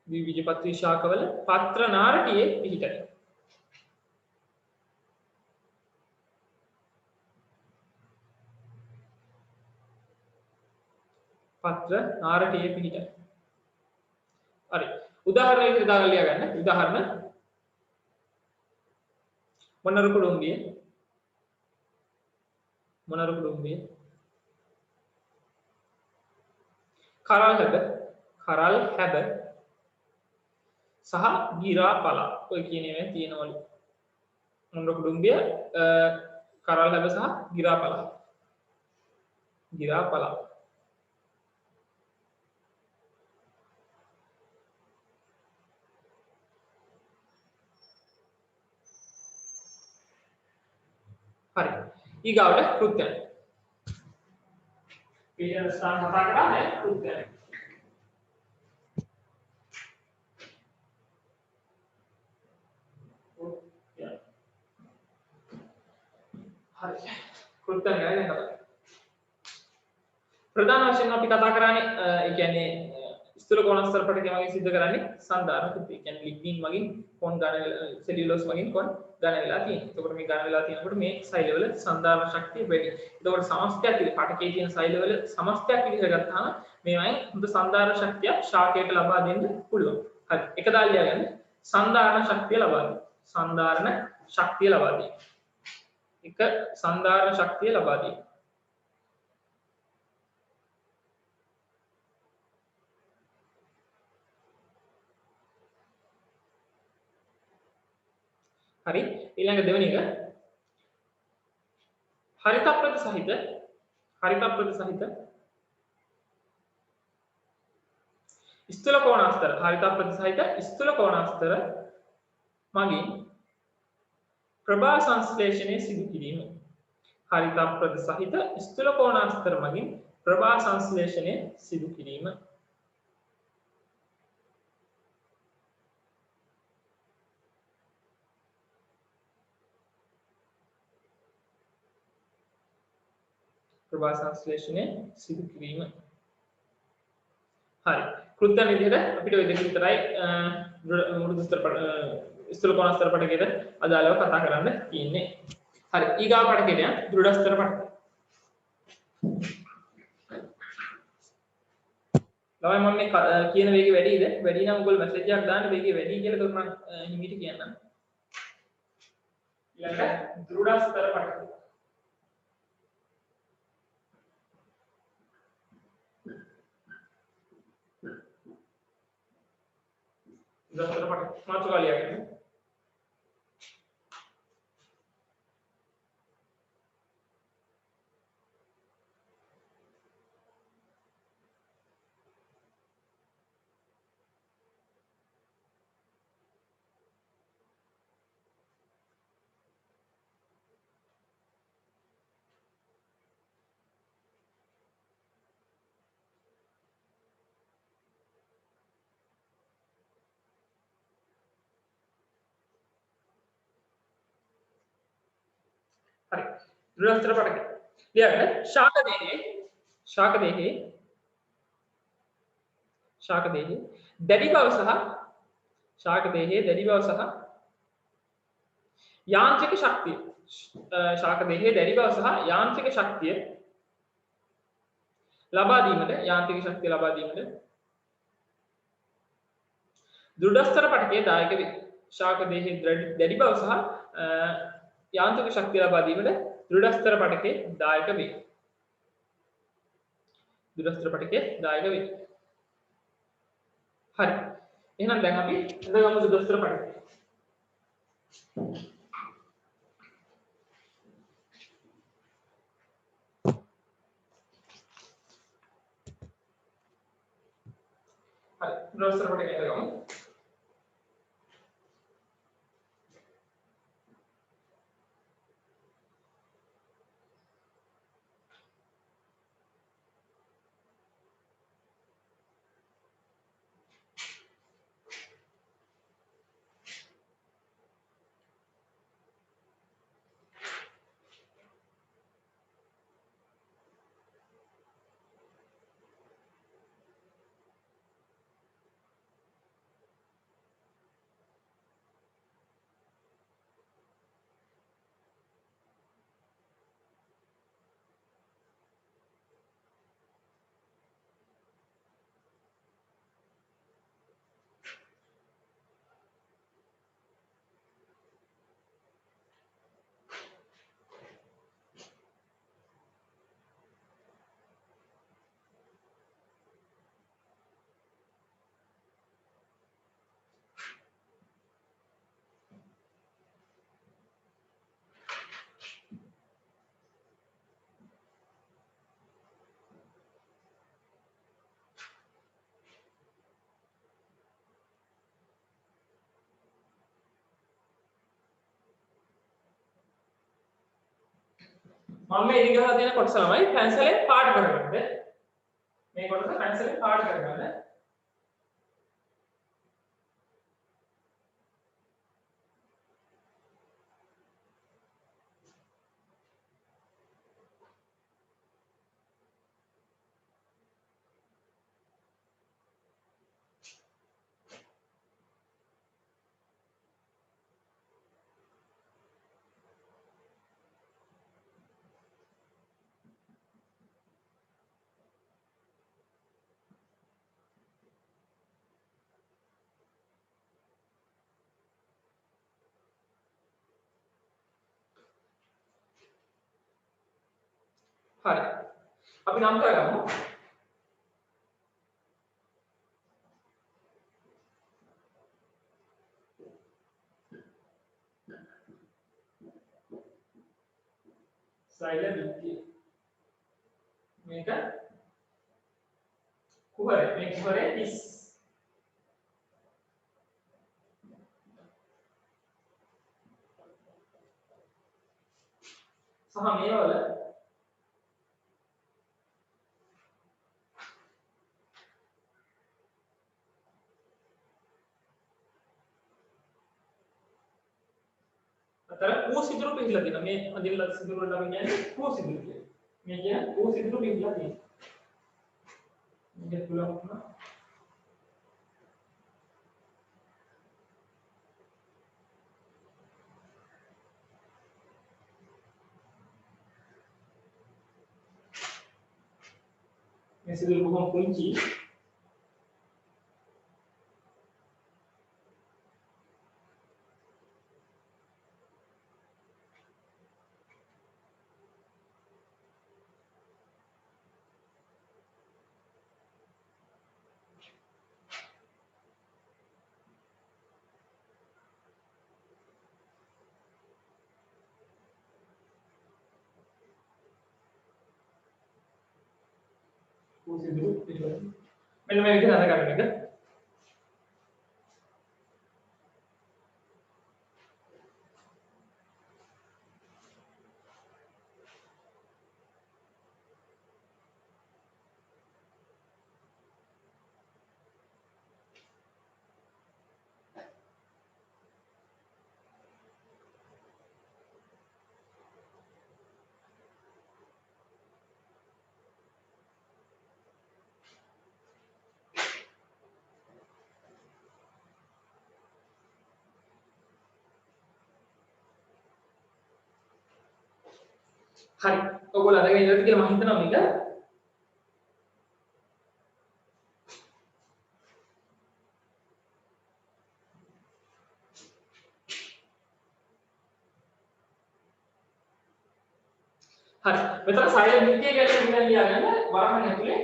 ද්විබීජපත්‍රී ශාකවල පත්‍ර නාරකයේ පිහිටයි හරි උදාහරණයක් විදිහට දාලා ලියා ගන්න. උදාහරණ මොනරු කුඩුම්බිය කරල් හැබ සහ ගිරා පලා ඔය කියන ඒවා තියෙනවලු. මොනරු කුඩුම්බිය කරල් හැබ සහ ගිරා පලා හරි ඊගාවට කෘත්‍යයන් පිළිවෙල ස්ථාන කතා කරන්නේ කෘත්‍යයන් හරි කෘත්‍යයන් ගැන කතා ප්‍රධාන වශයෙන් අපි කතා කරන්නේ ඒ කියන්නේ ස්ථූල කෝණාස්තර පටකය වගේ සිද්ධ කරන්නේ සන්ධාරණ කෘත්‍ය. ඒ කියන්නේ ලිග්නින් මගින් කොන් ඝන සෙලියුලෝස් මගින් කොන් ඝන වෙලා තියෙනවා. එතකොට මේ ඝන වෙලා තියෙනකොට මේ සෛලවල සන්ධාරණ ශක්තිය වැඩි. එතකොට සමස්තයක් විදිහට පටකයේ තියෙන සෛලවල සමස්තයක් විදිහට ගත්තාම මේවායින් හොඳ සන්ධාරණ ශක්තිය ශාකයට ලබා දෙන්න පුළුවන්. හරි. එක දාලා ලියගන්න. සන්ධාරණ ශක්තිය ලබා දෙන්න. එක සන්ධාරණ ශක්තිය ලබා දෙන්න. හරි ඊළඟ දෙවෙනි එක හරිතප්‍රද සහිත ස්ථූල කෝණාස්තර මගින් ප්‍රභා සංශ්ලේෂණය සිදු කිරීම. හරිත අප්‍රද සහිත ස්ථූල කෝණාස්තර මගින් ප්‍රභා සංශ්ලේෂණය සිදු කිරීම. ප්‍රභා සංශ්ලේෂණය සිදු කිරීම. හරි. කෘත්‍යන විදිහට අපිට ඔය දෙක විතරයි මෘදු ස්ථූල කෝණාස්තර පටකයට අදාළව කතා කරන්න තියෙන්නේ. හරි. ඊගා පටකයට යන දෘಢස්තර පටකය. ළමයි මම මේ කියන වේගය වැඩිද? වැඩි නම් ඔයගොල්ලෝ මැසේජ් එකක් දාන්න වේගය වැඩි කියලා ඒක මම හිමිට කියන්නම්. ඊළඟට දෘಢස්තර පටකය. දෘಢස්තර පටකය. මාතෘකාලියක් නේ. හරි. දෘಢස්තර පටකය. ඊළඟට ශාක දේහයේ දැඩි බව සහ යාන්ත්‍රික ශක්තිය. ශාක දේහයේ දැඩි බව සහ යාන්ත්‍රික ශක්තිය ලබා දීමට දෘಢස්තර පටකය දායක වේ. ශාක දේහයේ දැඩි බව සහ යාන්ත්‍රික ශක්තිය ලබා දීමට දෘಢස්තර පටකය දායක වේ. හරි. එහෙනම් දැන් අපි ඉඳගමු දෘಢස්තර පටකය. හරි. දෘಢස්තර පටකය ඉඳගමු. මම මේ ඉරිගහලා තියෙන කොටස ළමයි පැන්සලෙන් පාට කරගන්න. මේ කොටස පැන්සලෙන් පාට කරගන්න. හරි. අපි නම් කරගමු. සෛල විද්‍ය. මේක කුහරය. මේ කුහරය 30. සහ මේවල අතර කෝසිදුරු පිළිලා තියෙනවා. මේ අදින්න සිදුරු වලට අපි කියන්නේ කෝසිදුරු කියලා. මේ කියන්නේ කෝසිදුරු පිළිලා තියෙනවා. මේක පුළුවන් වුණා. මේ සිදුරු බොහොම පුංචි. කෝසිදුරු පිළිලා. මෙන්න මේ විදිහට අරගන්න එක. හරි. ඔයගොල්ලෝ අරගෙන ඉන්නද කියලා මම හිතනවා මේක. හරි. මෙතන සෛල විත්‍ය ගැන ඉඳන් ලියාගන්න වරහන් ඇතුලේ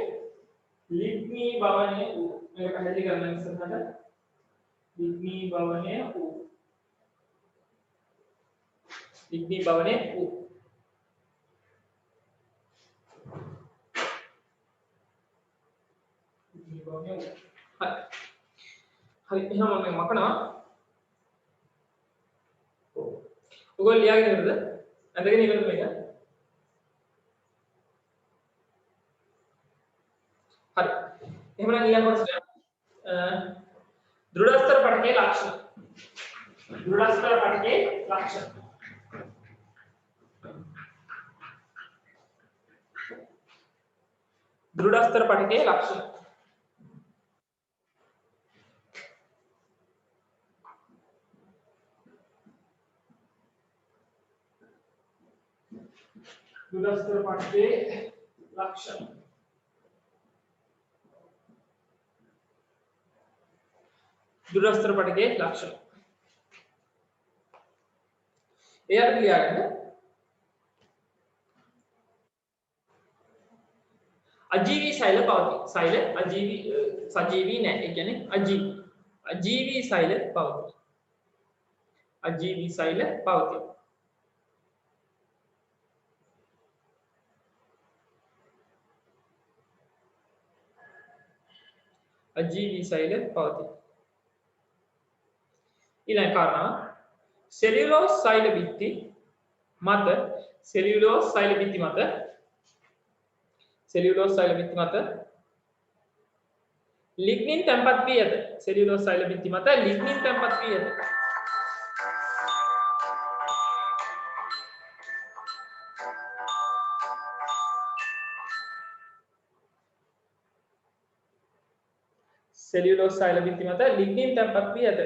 ලිග්නී භවනයේ මේක පැහැදිලි කරන්න ඉස්සරහට ලිග්නී භවනයේ ලිග්නී භවනයේ හරි එහෙනම් මම මකනවා ඔයගොල්ලෝ ලියාගෙන ඉන්නද ඇඳගෙන ඉන්නද මේක හරි එහෙනම් ඊළඟ කොටසට දෘಢස්තර පටකයේ ලක්ෂණ දෘಢස්තර පටකයේ ලක්ෂණ දෘಢස්තර පටකයේ ලක්ෂණ दृढ़स्तर पटके लक्षण दृढ़स्तर पटके लक्षण ये अर्थ लिया है अजीवी साइल पावती साइल अजीवी सजीवी ने यानी अजीवी साइल पावती अजीवी साइल पावती अजीवी साइल पावती ඊළඟ කාරණා සෙලියුලෝස් සෛල බිත්ති මත සෙලියුලෝස් සෛල බිත්ති මත සෙලියුලෝස් සෛල බිත්ති මත ලිග්නින් තැන්පත් වී ඇත සෙලියුලෝස් සෛල බිත්ති මත ලිග්නින් තැන්පත් වී ඇත सेल्यूलोज साइल भित्ति मत लिग्निन तැන්පත් වී ඇත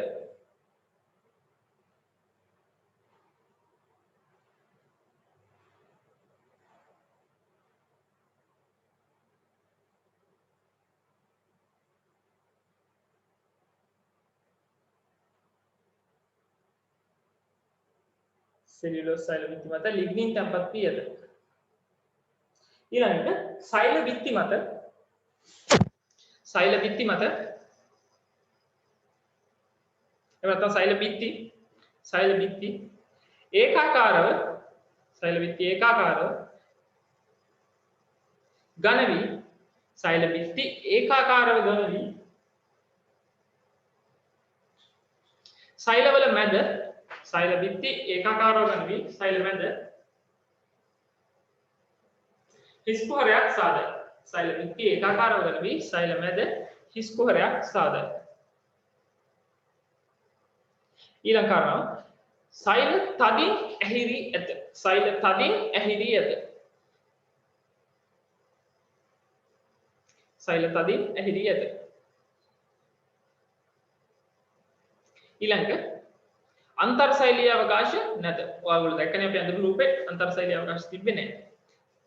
सेल्यूलोज साइल भित्ति मत लिग्निन තැන්පත් වී ඇත ඊළඟට සෛල भित्ति මත එවත්ත සෛල भित्ति ඒකාකාරව ඝන වී සෛල भित्ति ඒකාකාරව ඝන වී සෛලවල මැද සෛල भित्ति ඒකාකාරව ඝන වී සෛල මැද හිස් කුහරයක් සාදයි. සෛල බිත්ති ඒකාකාරව ගන වී සෛල මැද හිස් කුහරයක් සාදයි. ඊළඟ කාරණාව සෛල තදින් ඇහිරී ඇත. සෛල තදින් ඇහිරී ඇත. සෛල තදින් ඇහිරී ඇත. ඊළඟ අන්තර්සෛලීය අවකාශ නැත. ඔයාලට දැක්කනේ අපි අඳුරු රූපේ අන්තර්සෛලීය අවකාශ තිබෙන්නේ නැහැ.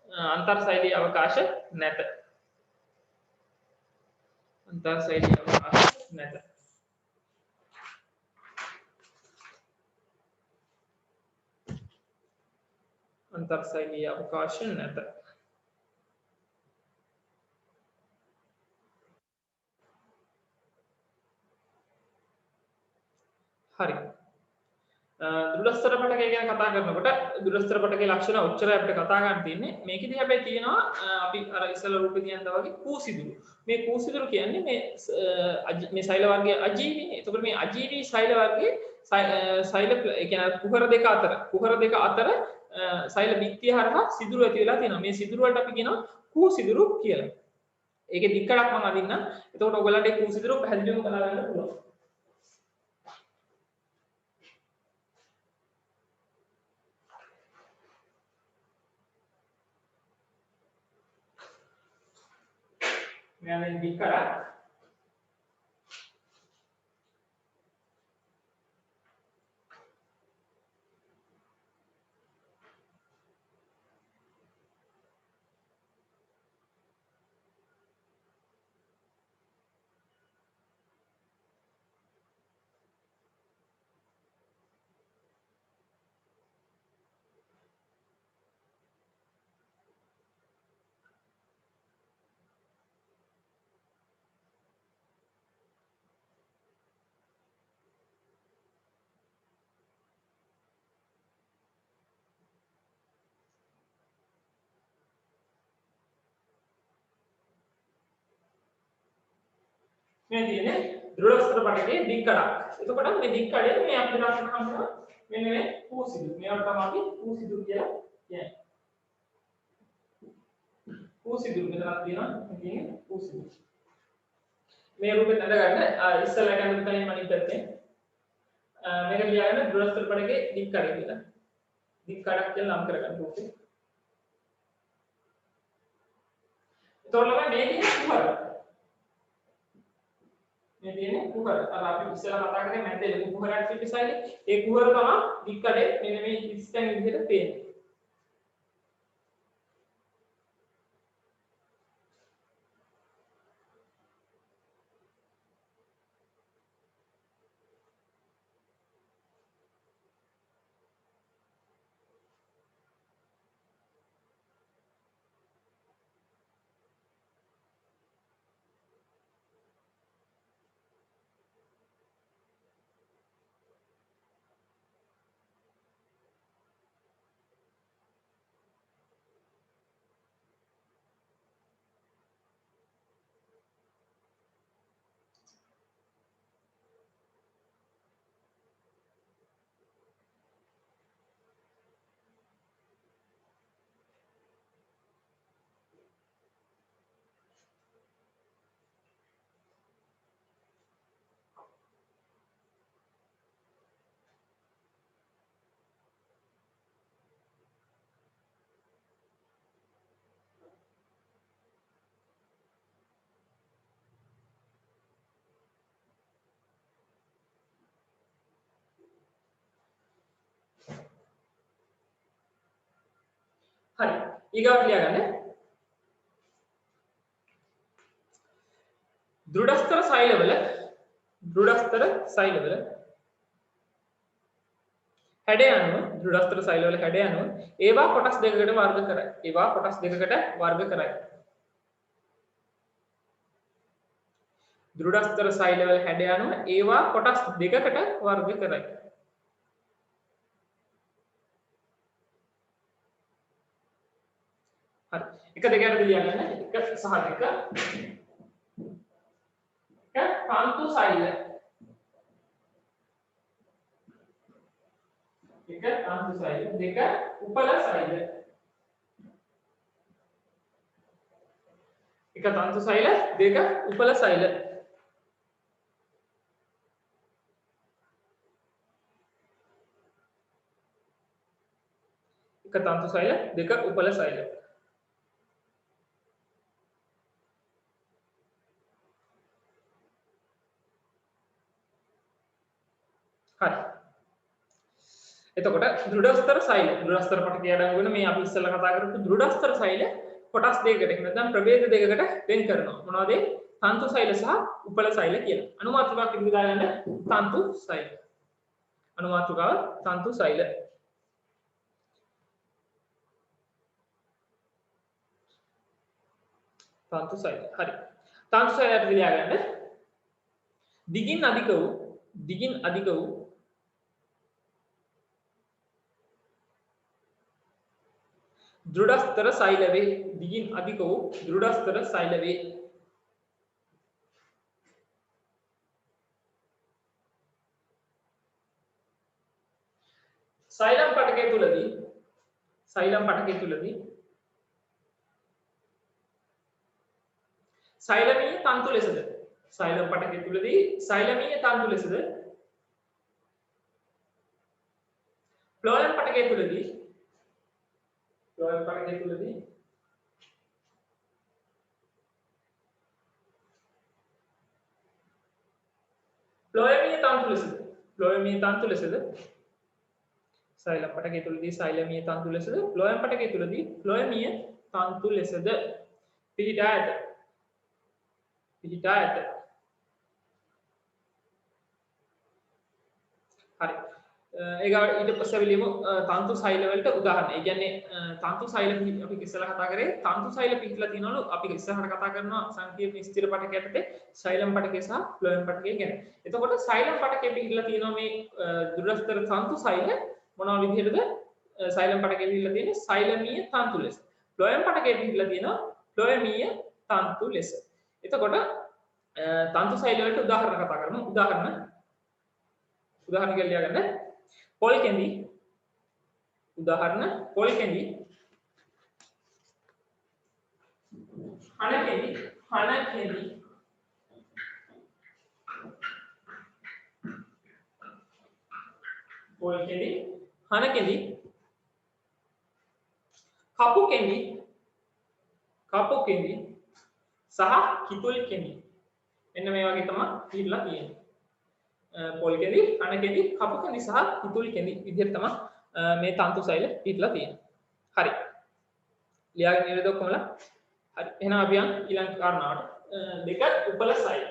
अंतरशैली अवकाश නැත अंतरशैली अवकाश නැත अंतरशैली अवकाश නැත හරි දුරස්තර පටකය ගැන කතා කරනකොට දුරස්තර පටකයේ ලක්ෂණ ඔච්චරයි අපිට කතා ගන්න තියෙන්නේ මේකෙදි හැබැයි තියෙනවා අපි අර ඉස්සෙල්ලා රූපේ කියනවා වගේ කූසිදුරු මේ කූසිදුරු කියන්නේ මේ සෛල වර්ගයේ අජීවීනේ එතකොට මේ අජීවී සෛල වර්ගයේ සෛල ඒ කියන්නේ කුහර දෙක අතර සෛල බිත්තිය හරහා සිදුරු ඇති වෙලා තියෙනවා මේ සිදුරු වලට අපි කියනවා කූසිදුරු කියලා ඒකේ දික්කඩක් මම අදින්නම් එතකොට ඔයගලන්ට ඒ කූසිදුරු පැහැදිලිවම කතා ගන්න පුළුවන් මෙයානේ දික්කඩ මේ තියෙන්නේ දෘಢස්තර පටකයේ දික්කඩක්. එතකොට මේ දික්කඩේ මේ අපිට ලක්ෂණ හම්බුනා මෙන්න මේ කූසිදුරු. මේවට තමයි අපි කූසිදුරු කියලා කියන්නේ. කූසිදුරු මෙතනක් තියෙනවා. මේ තියෙන්නේ කූසිදුරු. මේ රූපෙත් අඳගන්න ඉස්සෙල්ලා ගන්න තනියම අනිත් පැත්තේ. මේක ලියාගෙන දෘಢස්තර පටකයේ දික්කඩ කියලා. දික්කඩක් කියලා නම් කරගන්න රූපේ. එතකොට මේ තියෙන්නේ කුහර. මේ තියෙන්නේ කුහර. අර අපි ඉස්සෙල්ලා කතා කරේ මැද්දේ ලොකු කුහරයක් තිබ්බසයිලේ. ඒ කුහර තමයි දික්කඩේ මෙන්න මේ ඉස්තන් විදිහට පේන්නේ. හරි. ඊගාවට ලියාගන්න. දෘಢස්තර සෛලවල හැඩය අනුව දෘಢස්තර සෛලවල හැඩය අනුව ඒවා කොටස් දෙකකට වර්ග කරයි. දෘಢස්තර සෛලවල හැඩය අනුව ඒවා කොටස් දෙකකට වර්ග කරයි. හරි. එක දෙකකට ලියාගන්න. එක සහ දෙක. එක තන්තු සෛල. එක තන්තු සෛල. දෙක උපල සෛල. එක තන්තු සෛල දෙක උපල සෛල එක තන්තු සෛල දෙක උපල සෛල හරි එතකොට දෘಢස්තර සෛල දෘಢස්තර පටකය අඩංගු වෙන මේ අපි ඉස්සෙල්ලා කතා කරපු දෘಢස්තර සෛල කොටස් දෙකකට එහෙම නැත්නම් ප්‍රභේද දෙකකට වෙන් කරනවා මොනවද තන්තු සෛල සහ උපල සෛල කියලා අනුමාත්‍රිකාවක් ඉදිරි දාගන්න තන්තු සෛල අනුමාත්‍රිකාව තන්තු සෛල තන්තු සෛල හරි තන්තු සෛලයට ලියාගන්න දිගින් අධික වූ දෘಢස්තර සෛල වේ දිගින් අධික වූ දෘಢස්තර සෛල වේ සෛලම් පටකය තුලදී සෛලමීය තන්තු ලෙසද සෛලම් පටකය තුලදී සෛලමීය තන්තු ලෙසද ෆ්ලෝයම් පටකය තුලදී ෆ්ලෝයමීය තන්තු ලෙසද සෛලම් පටකය තුලදී සෛලමීය තන්තු ලෙසද ෆ්ලෝයම් පටකය තුලදී ෆ්ලෝයමීය තන්තු ලෙසද පිහිටා ඇත හරි ඒගොල්ලෝ ඊට පස්සේ අපි ලියමු තන්තු සෛල වලට උදාහරණ. ඒ කියන්නේ තන්තු සෛල අපි ඉස්සෙල්ලා කතා කරේ තන්තු සෛල පිටලා තියෙනවලු අපි ඉස්සරහට කතා කරනවා සංකීර්ණ ස්ථිර පටක යටතේ සෛලම් පටකය සහ ෆ්ලෝයම් පටකය ගැන. එතකොට සෛලම් පටකය පිටලා තියෙනවා මේ දුරස්තර තන්තු සෛල මොනවා විදිහටද සෛලම් පටකය පිටලා තියෙන්නේ සෛලමීය තන්තු ලෙස. ෆ්ලෝයම් පටකය පිටලා තියෙනවා ෆ්ලෝයමීය තන්තු ලෙස. එතකොට තන්තු සෛල වලට උදාහරණ කතා කරමු. උදාහරණ කියලා ලියගන්න. පොල් කැඳි උදාහරණ පොල් කැඳි හන කැඳි පොල් කැඳි හන කැඳි කපු කැඳි සහ කිතුල් කැඳි මෙන්න මේ වගේ තමයි ඉහිලා තියෙන්නේ පොල් කෙඳි අණ කෙඳි කපු කෙඳි සහ කිතුල් කෙඳි විදිහට තමයි මේ තන්තු සෛල පිටලා තියෙන්නේ. හරි. ලියාගෙන ඉන්නද ඔක්කොමලා? හරි. එහෙනම් අපි යන් ඊළඟ කාරණාවට. දෙක උපල සෛල.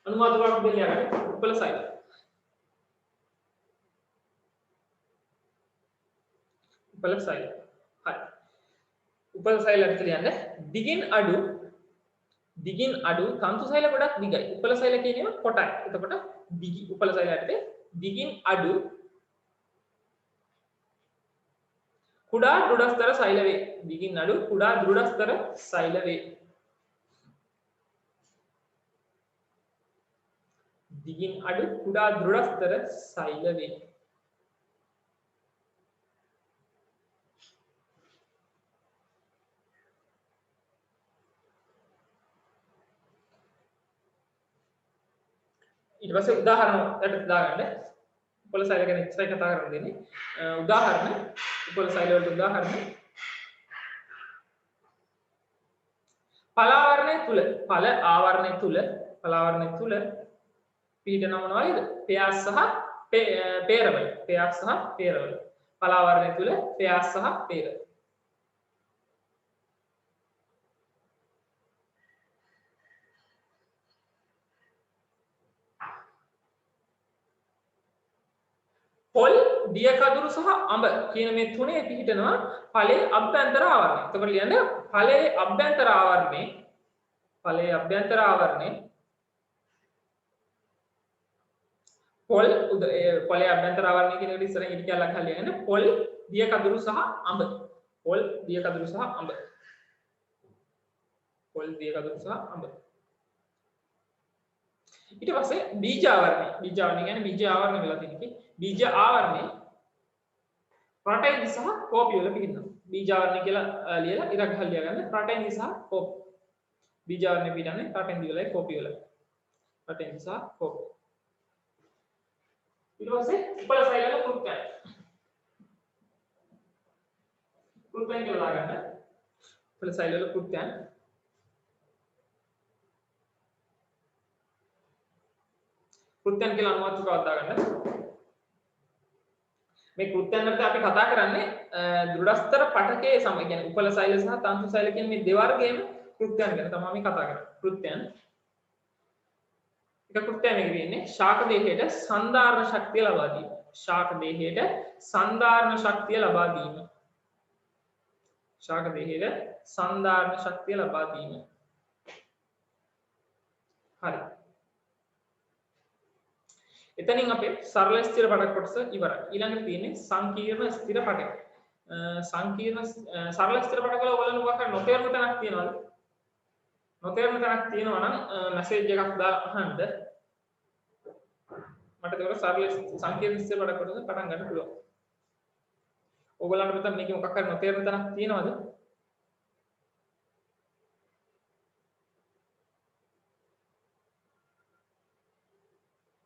අනුමාතකාවක් දෙන්න ලියාගන්න. උපල සෛල. උපල සෛල. හරි. උපල සෛල අර්ථ ලියන්න. දිගින් අඩු තන්තු සෛල ගොඩක් දිගයි. උපල සෛල කියන්නේ කොටයි. එතකොට දිගි උපල සෛල අර්ථේ දිගින් අඩු කුඩා දෘಢස්තර සෛල වේ. දිගින් අඩු කුඩා දෘಢස්තර සෛල වේ. දිගින් අඩු කුඩා දෘಢස්තර සෛල වේ. ඊට පස්සේ උදාහරණයක් දාගන්න උපල සෛල ගැන ඉස්සරහ කතා කරන්න දෙන්නේ උදාහරණ උපල සෛල වලට උදාහරණ ඵල ආවරණය තුල පිහිටන මොනවද පෙයාස් සහ පේරවල ඵල ආවරණය තුල පෙයාස් සහ පේර පොල් දිය කඳුරු සහ අඹ කියන මේ තුනේ පිහිටනවා ඵලයේ අභ්‍යන්තර ආවරණය. එතකොට ලියන්න ඵලයේ අභ්‍යන්තර ආවරණේ පොල් ඵලයේ අභ්‍යන්තර ආවරණය කියන එකට ඉස්සරහින් ඉට කියලා ගහලා ලියන්න පොල් දිය කඳුරු සහ අඹ. පොල් දිය කඳුරු සහ අඹ. ඊට පස්සේ බීජ ආවරණය කියන්නේ බීජ ආවරණය වෙලා තියෙන්නේ. බීජ ආවරණය ප්‍රෝටීන් සහ කෝපි වල පිටිනවා. බීජ ආවරණය කියලා ලියලා ඉරක් ගහලා ලියා ගන්න. ප්‍රෝටීන් සහ කෝපි. බීජ ආවරණය පිටන්නේ ප්‍රෝටීන් වලයි කෝපි වලයි. ප්‍රෝටීන් සහ කෝපි. ඊට පස්සේ උපල සෛලවල කෘත්‍යයන්. කෘත්‍යයන් කියලා දාගන්න. උපල සෛලවල කෘත්‍යයන්. කෘත්‍යයන් කියලා අනුමාත්‍රකයක් දාගන්න. මේ කෘත්‍යයන් වලට අපි කතා කරන්නේ දෘಢස්තර පටකයේ සම කියන්නේ උපල සෛල සහ තන්තු සෛල කියන මේ දෙවර්ගයේම කෘත්‍යයන් ගැන තමයි අපි කතා කරන්නේ. කෘත්‍යයන්. එක කෘත්‍යයක් මේක තියෙන්නේ ශාක දේහයට සන්ධාරණ ශක්තිය ලබා දීම. ශාක දේහයට සන්ධාරණ ශක්තිය ලබා දීම. ශාක දේහයට සන්ධාරණ ශක්තිය ලබා දීම. හරි. එතනින් අපේ සරල ස්ථිර පටක කොටස ඉවරයි. ඊළඟට තියෙන්නේ සංකීර්ණ ස්ථිර පටක. සංකීර්ණ සරල ස්ථිර පටක වල ඔයගොල්ලෝ මොකක් හරි නොතේරුණු තැනක් තියෙනවද? නොතේරුණු තැනක් තියෙනවා නම් මැසේජ් එකක් දාලා අහන්න. මට ඒක සරල සංකීර්ණ ස්ථිර පටක කොටස පටන් ගන්න පුළුවන්. ඔයගොල්ලන්ට මෙතන මේකේ මොකක් හරි නොතේරුණු තැනක් තියෙනවද?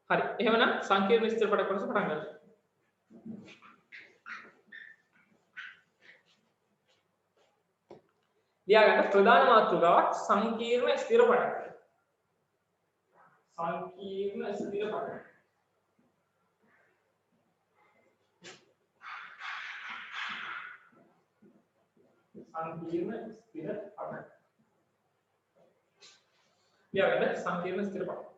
හරි. එහෙමනම් සංකීර්ණ ස්ථිර පටක කොටස පටන් ගන්න. ලියාගන්න ප්‍රධාන මාතෘකාවක් සංකීර්ණ ස්ථිර පටක. සංකීර්ණ ස්ථිර පටක. සංකීර්ණ ස්ථිර පටක. ලියාගන්න සංකීර්ණ ස්ථිර පටක.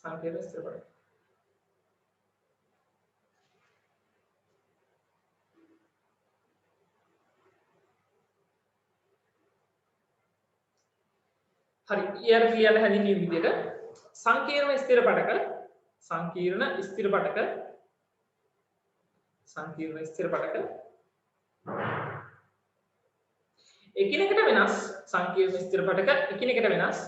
සංකීර්ණ ස්ථිර පටක. හරි. ඊයර කියන හැදින්වීම විදිහට සංකීර්ණ ස්ථිර පටක එකිනෙකට වෙනස් සංකීර්ණ ස්ථිර පටක එකිනෙකට වෙනස්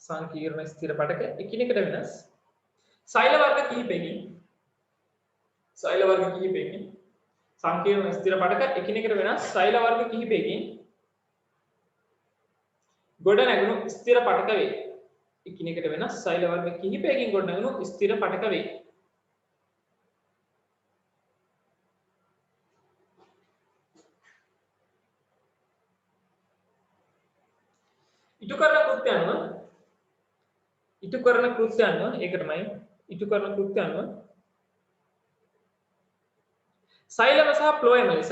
සංකීර්ණ ස්ථිර පටක එකිනෙකට වෙනස් සෛල වර්ග කිහිපයකින් සංකීර්ණ ස්ථිර පටක එකිනෙකට වෙනස් සෛල වර්ග කිහිපයකින් ගොඩ නැගුණු ස්ථිර පටක වේ. එකිනෙකට වෙනස් සෛල වර්ග කිහිපයකින් ගොඩ නැගුණු ස්ථිර පටක වේ. ඉටු කරන කෘත්‍ය අනුව ඒකටමයි ඉටු කරන කෘත්‍ය අනුව සෛලව සහ ෆ්ලෝයම් ලෙස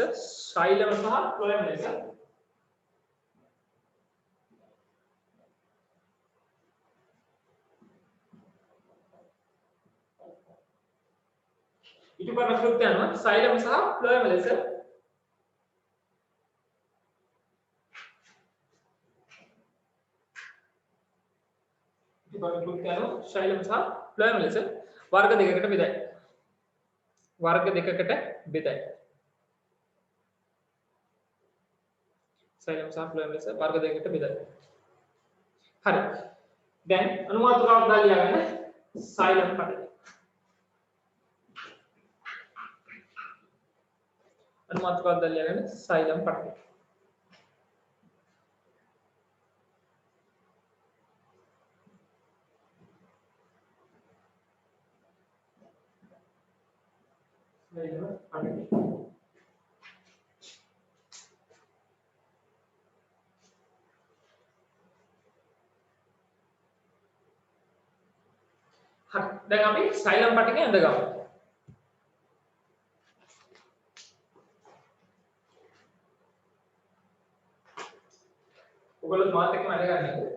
ඉටු කරන කෘත්‍ය අනුව සෛලව සහ ෆ්ලෝයම් ලෙස ශෛලම සහ ෆ්ලෝයම් ලෙස වර්ග දෙකකට බෙදයි. ශෛලම සහ ෆ්ලෝයම් ලෙස වර්ග දෙකකට බෙදයි. හරි. දැන් අනුමාත්‍රකාවක් දාලා ලියාගන්න ශෛලම් පටක. අනුමාත්‍රකාවක් දාලා ලියාගන්න ශෛලම් පටක. හරි. දැන් අපි සෛලම් පටකේ ඇඳගමු. ඔයගොල්ලෝ මාත් එක්කම ඇඳගන්නකෝ.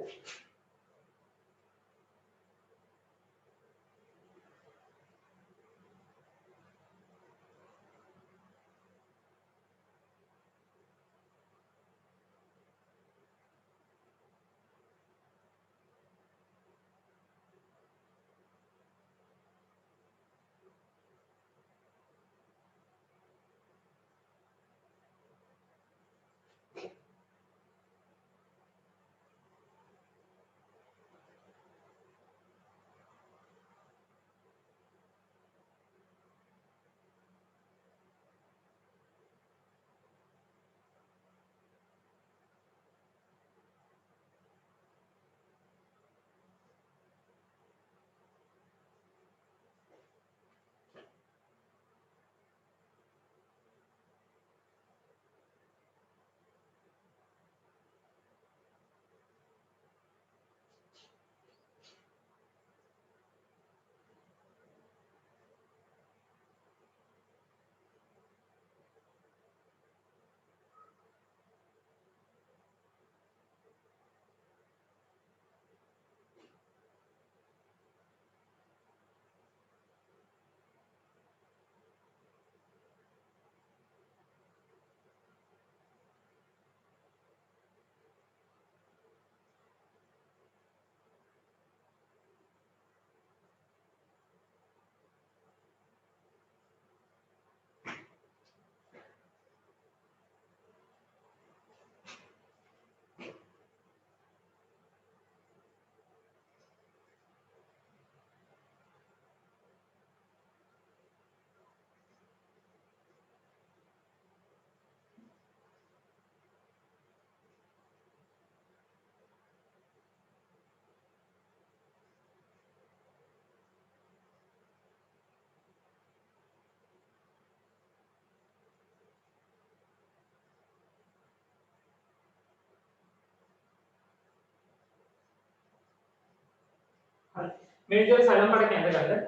හරි. මේ විදිහට සැලම් පටක ඇඳගන්න.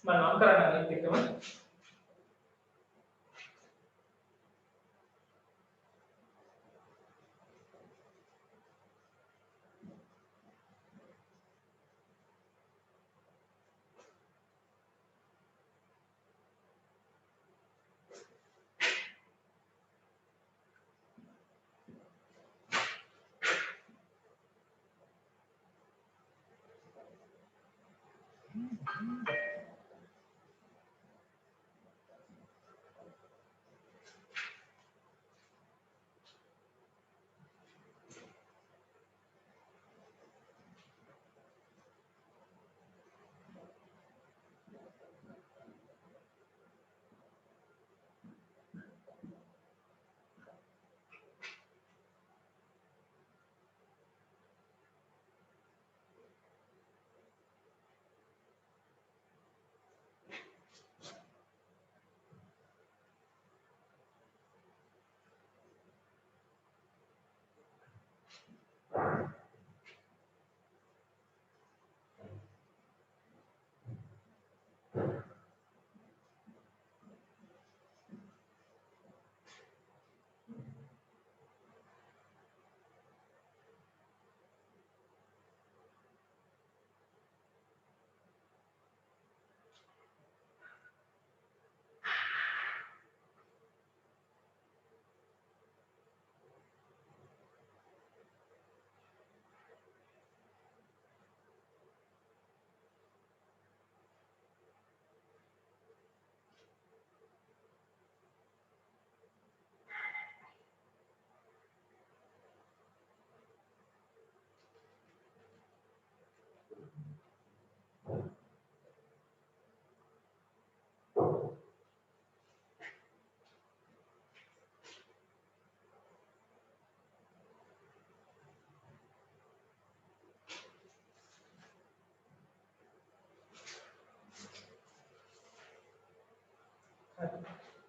මම නම් කරන්න අනිත් එකම.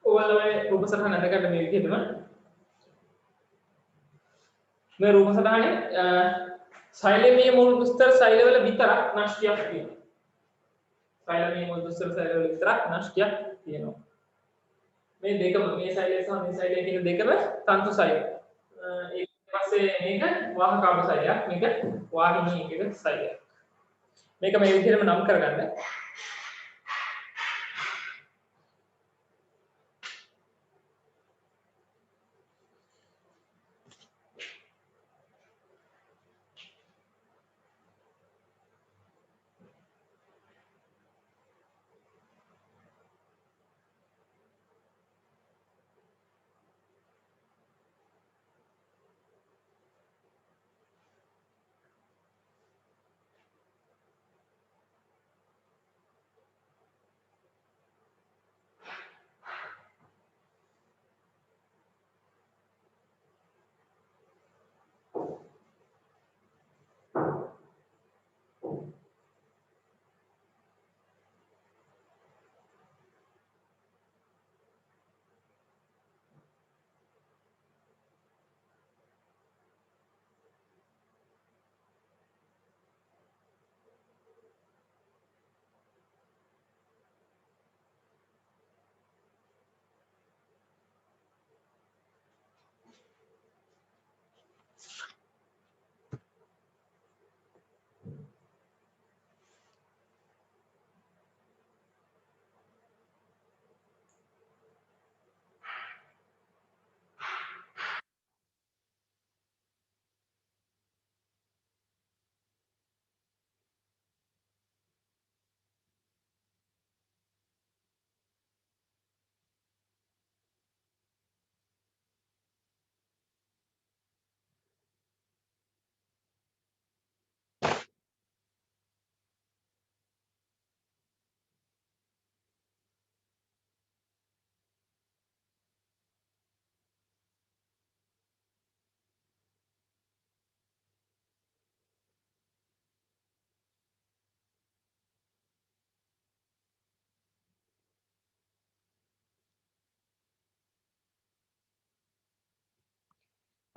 ඔයාලා මේ රූප සටහන අඳගන්න මේ විදිහටම මේ රූප සටහනේ සෛලමීය මුල් දුස්තර සෛලවල විතරක් නෂ්ටියක් තියෙනවා. සෛලමීය මුල් දුස්තර සෛලවල විතරක් නෂ්ටියක් තියෙනවා. මේ දෙකම මේ සෛලය සහ මේ සෛලය කියන දෙකම තන්තු සෛල. ඊට පස්සේ මේක වාහකාභ සෛලයක්, මේක වාහිනී එකක සෛලයක්. මේක මේ විදිහටම නම් කරගන්න.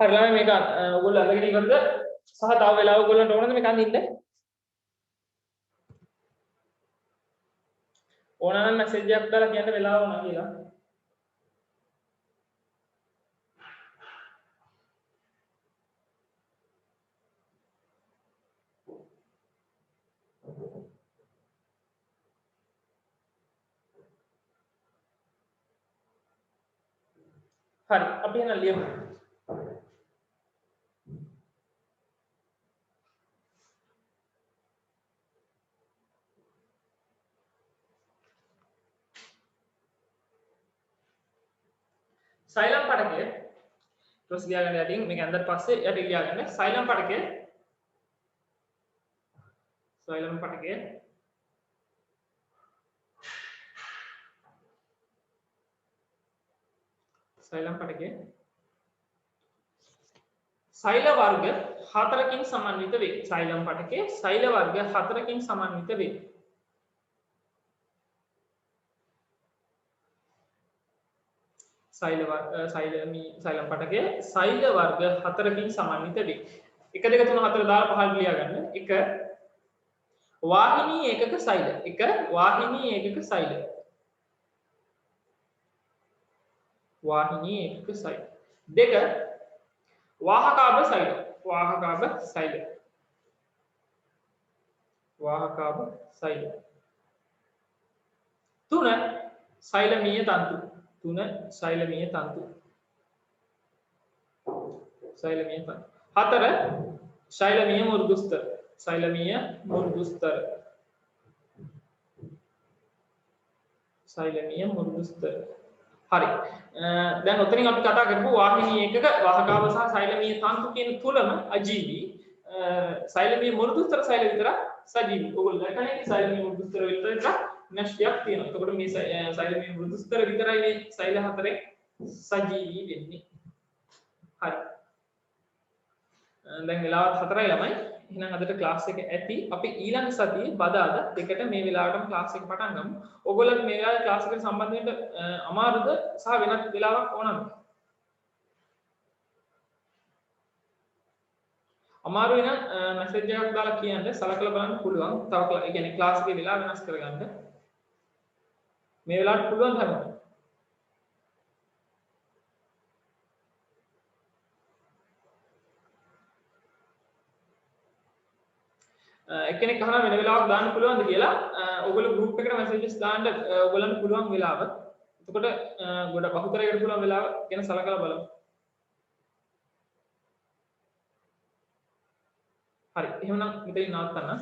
හරිලා මේක ඔයගොල්ලෝ අඳගෙන ඉවරද? සහ තව වෙලාවක ඔයගොල්ලන්ට ඕනද මේක අඳින්න? ඕන නම් මැසේජ් එකක් දාලා කියන්න වෙලාව වුණා කියලා. හරි අපි එහෙනම් ලියමු. සයිලම් පටකය ඊට ලියා ගන්න යටින් මේක ඇඳලා පස්සේ යට ලියා ගන්න සයිලම් පටකය සයිලම් පටකය සයිලම් පටකය සෛල වර්ග 4කින් සමන්විත වේ. සයිලම් පටකය සෛල වර්ග 4කින් සමන්විත වේ. සෛලම් පටකය සෛල වර්ග 4කින් සමන්විත වේ. 1 2 3 4 දාලා පහළ ලියා ගන්න. 1 වාහිනී ඒකක සෛල. 1 වාහිනී ඒකක සෛල. වාහිනී ඒකක සෛල. 2 वाहकाभ सैल. वाहकाभ सैल. वाहकाभ सैल. 3 सैलमीय तंतु. 3 सैलमीय तंतु. सैलमीय तंतु. 4 सैलमीय मृदुस्तर. सैलमीय मृदुस्तर. सैलमीय मृदुस्तर. හරි දැන් ඔතනින් අපි කතා කරපු වාහිනී එකක වාහකාව සහ සෛලමීය තන්තු කියන තුලම අජීවී සෛලමීය මෘදුස්තර සෛල විතර සජීවී. ඔයගොල්ලෝ දැක්කනේ සෛලමීය මෘදුස්තර විතර නැෂ්ටියක් තියෙනවා. එතකොට මේ සෛලමීය මෘදුස්තර විතරයි මේ සෛල හතරේ සජීවී වෙන්නේ. හරි දැන් වෙලාවත් 4යි ළමයි. එහෙනම් අදට ක්ලාස් එක ඇති. අපි ඊළඟ සතියේ බදාද දෙකට මේ වෙලාවටම ක්ලාස් එක පටන් ගමු. ඔයගොල්ලන්ට මේ වෙලාවේ ක්ලාස් එකට සම්බන්ධ වෙන්න අමාරුද සහ වෙනත් වෙලාවක් ඕනද? අමාරු වෙන මැසේජ් එකක් දාලා කියන්න සලකලා බලන්න පුළුවන්. තව ඒ කියන්නේ ක්ලාස් එකේ වෙලාව වෙනස් කරගන්න. මේ වෙලාවට පුළුවන් තමයි. එක්කෙනෙක් අහනවා වෙන වෙලාවක් දාන්න පුළුවන්ද කියලා. ඔයගොල්ලෝ group එකට messages දාන්න ඔයගොල්ලන්ට පුළුවන් වෙලාව. එතකොට ගොඩ බහුතරයකට පුළුවන් වෙලාව ගැන සලකලා බලමු. හරි එහෙනම් මෙතනින් නවත්තන්න.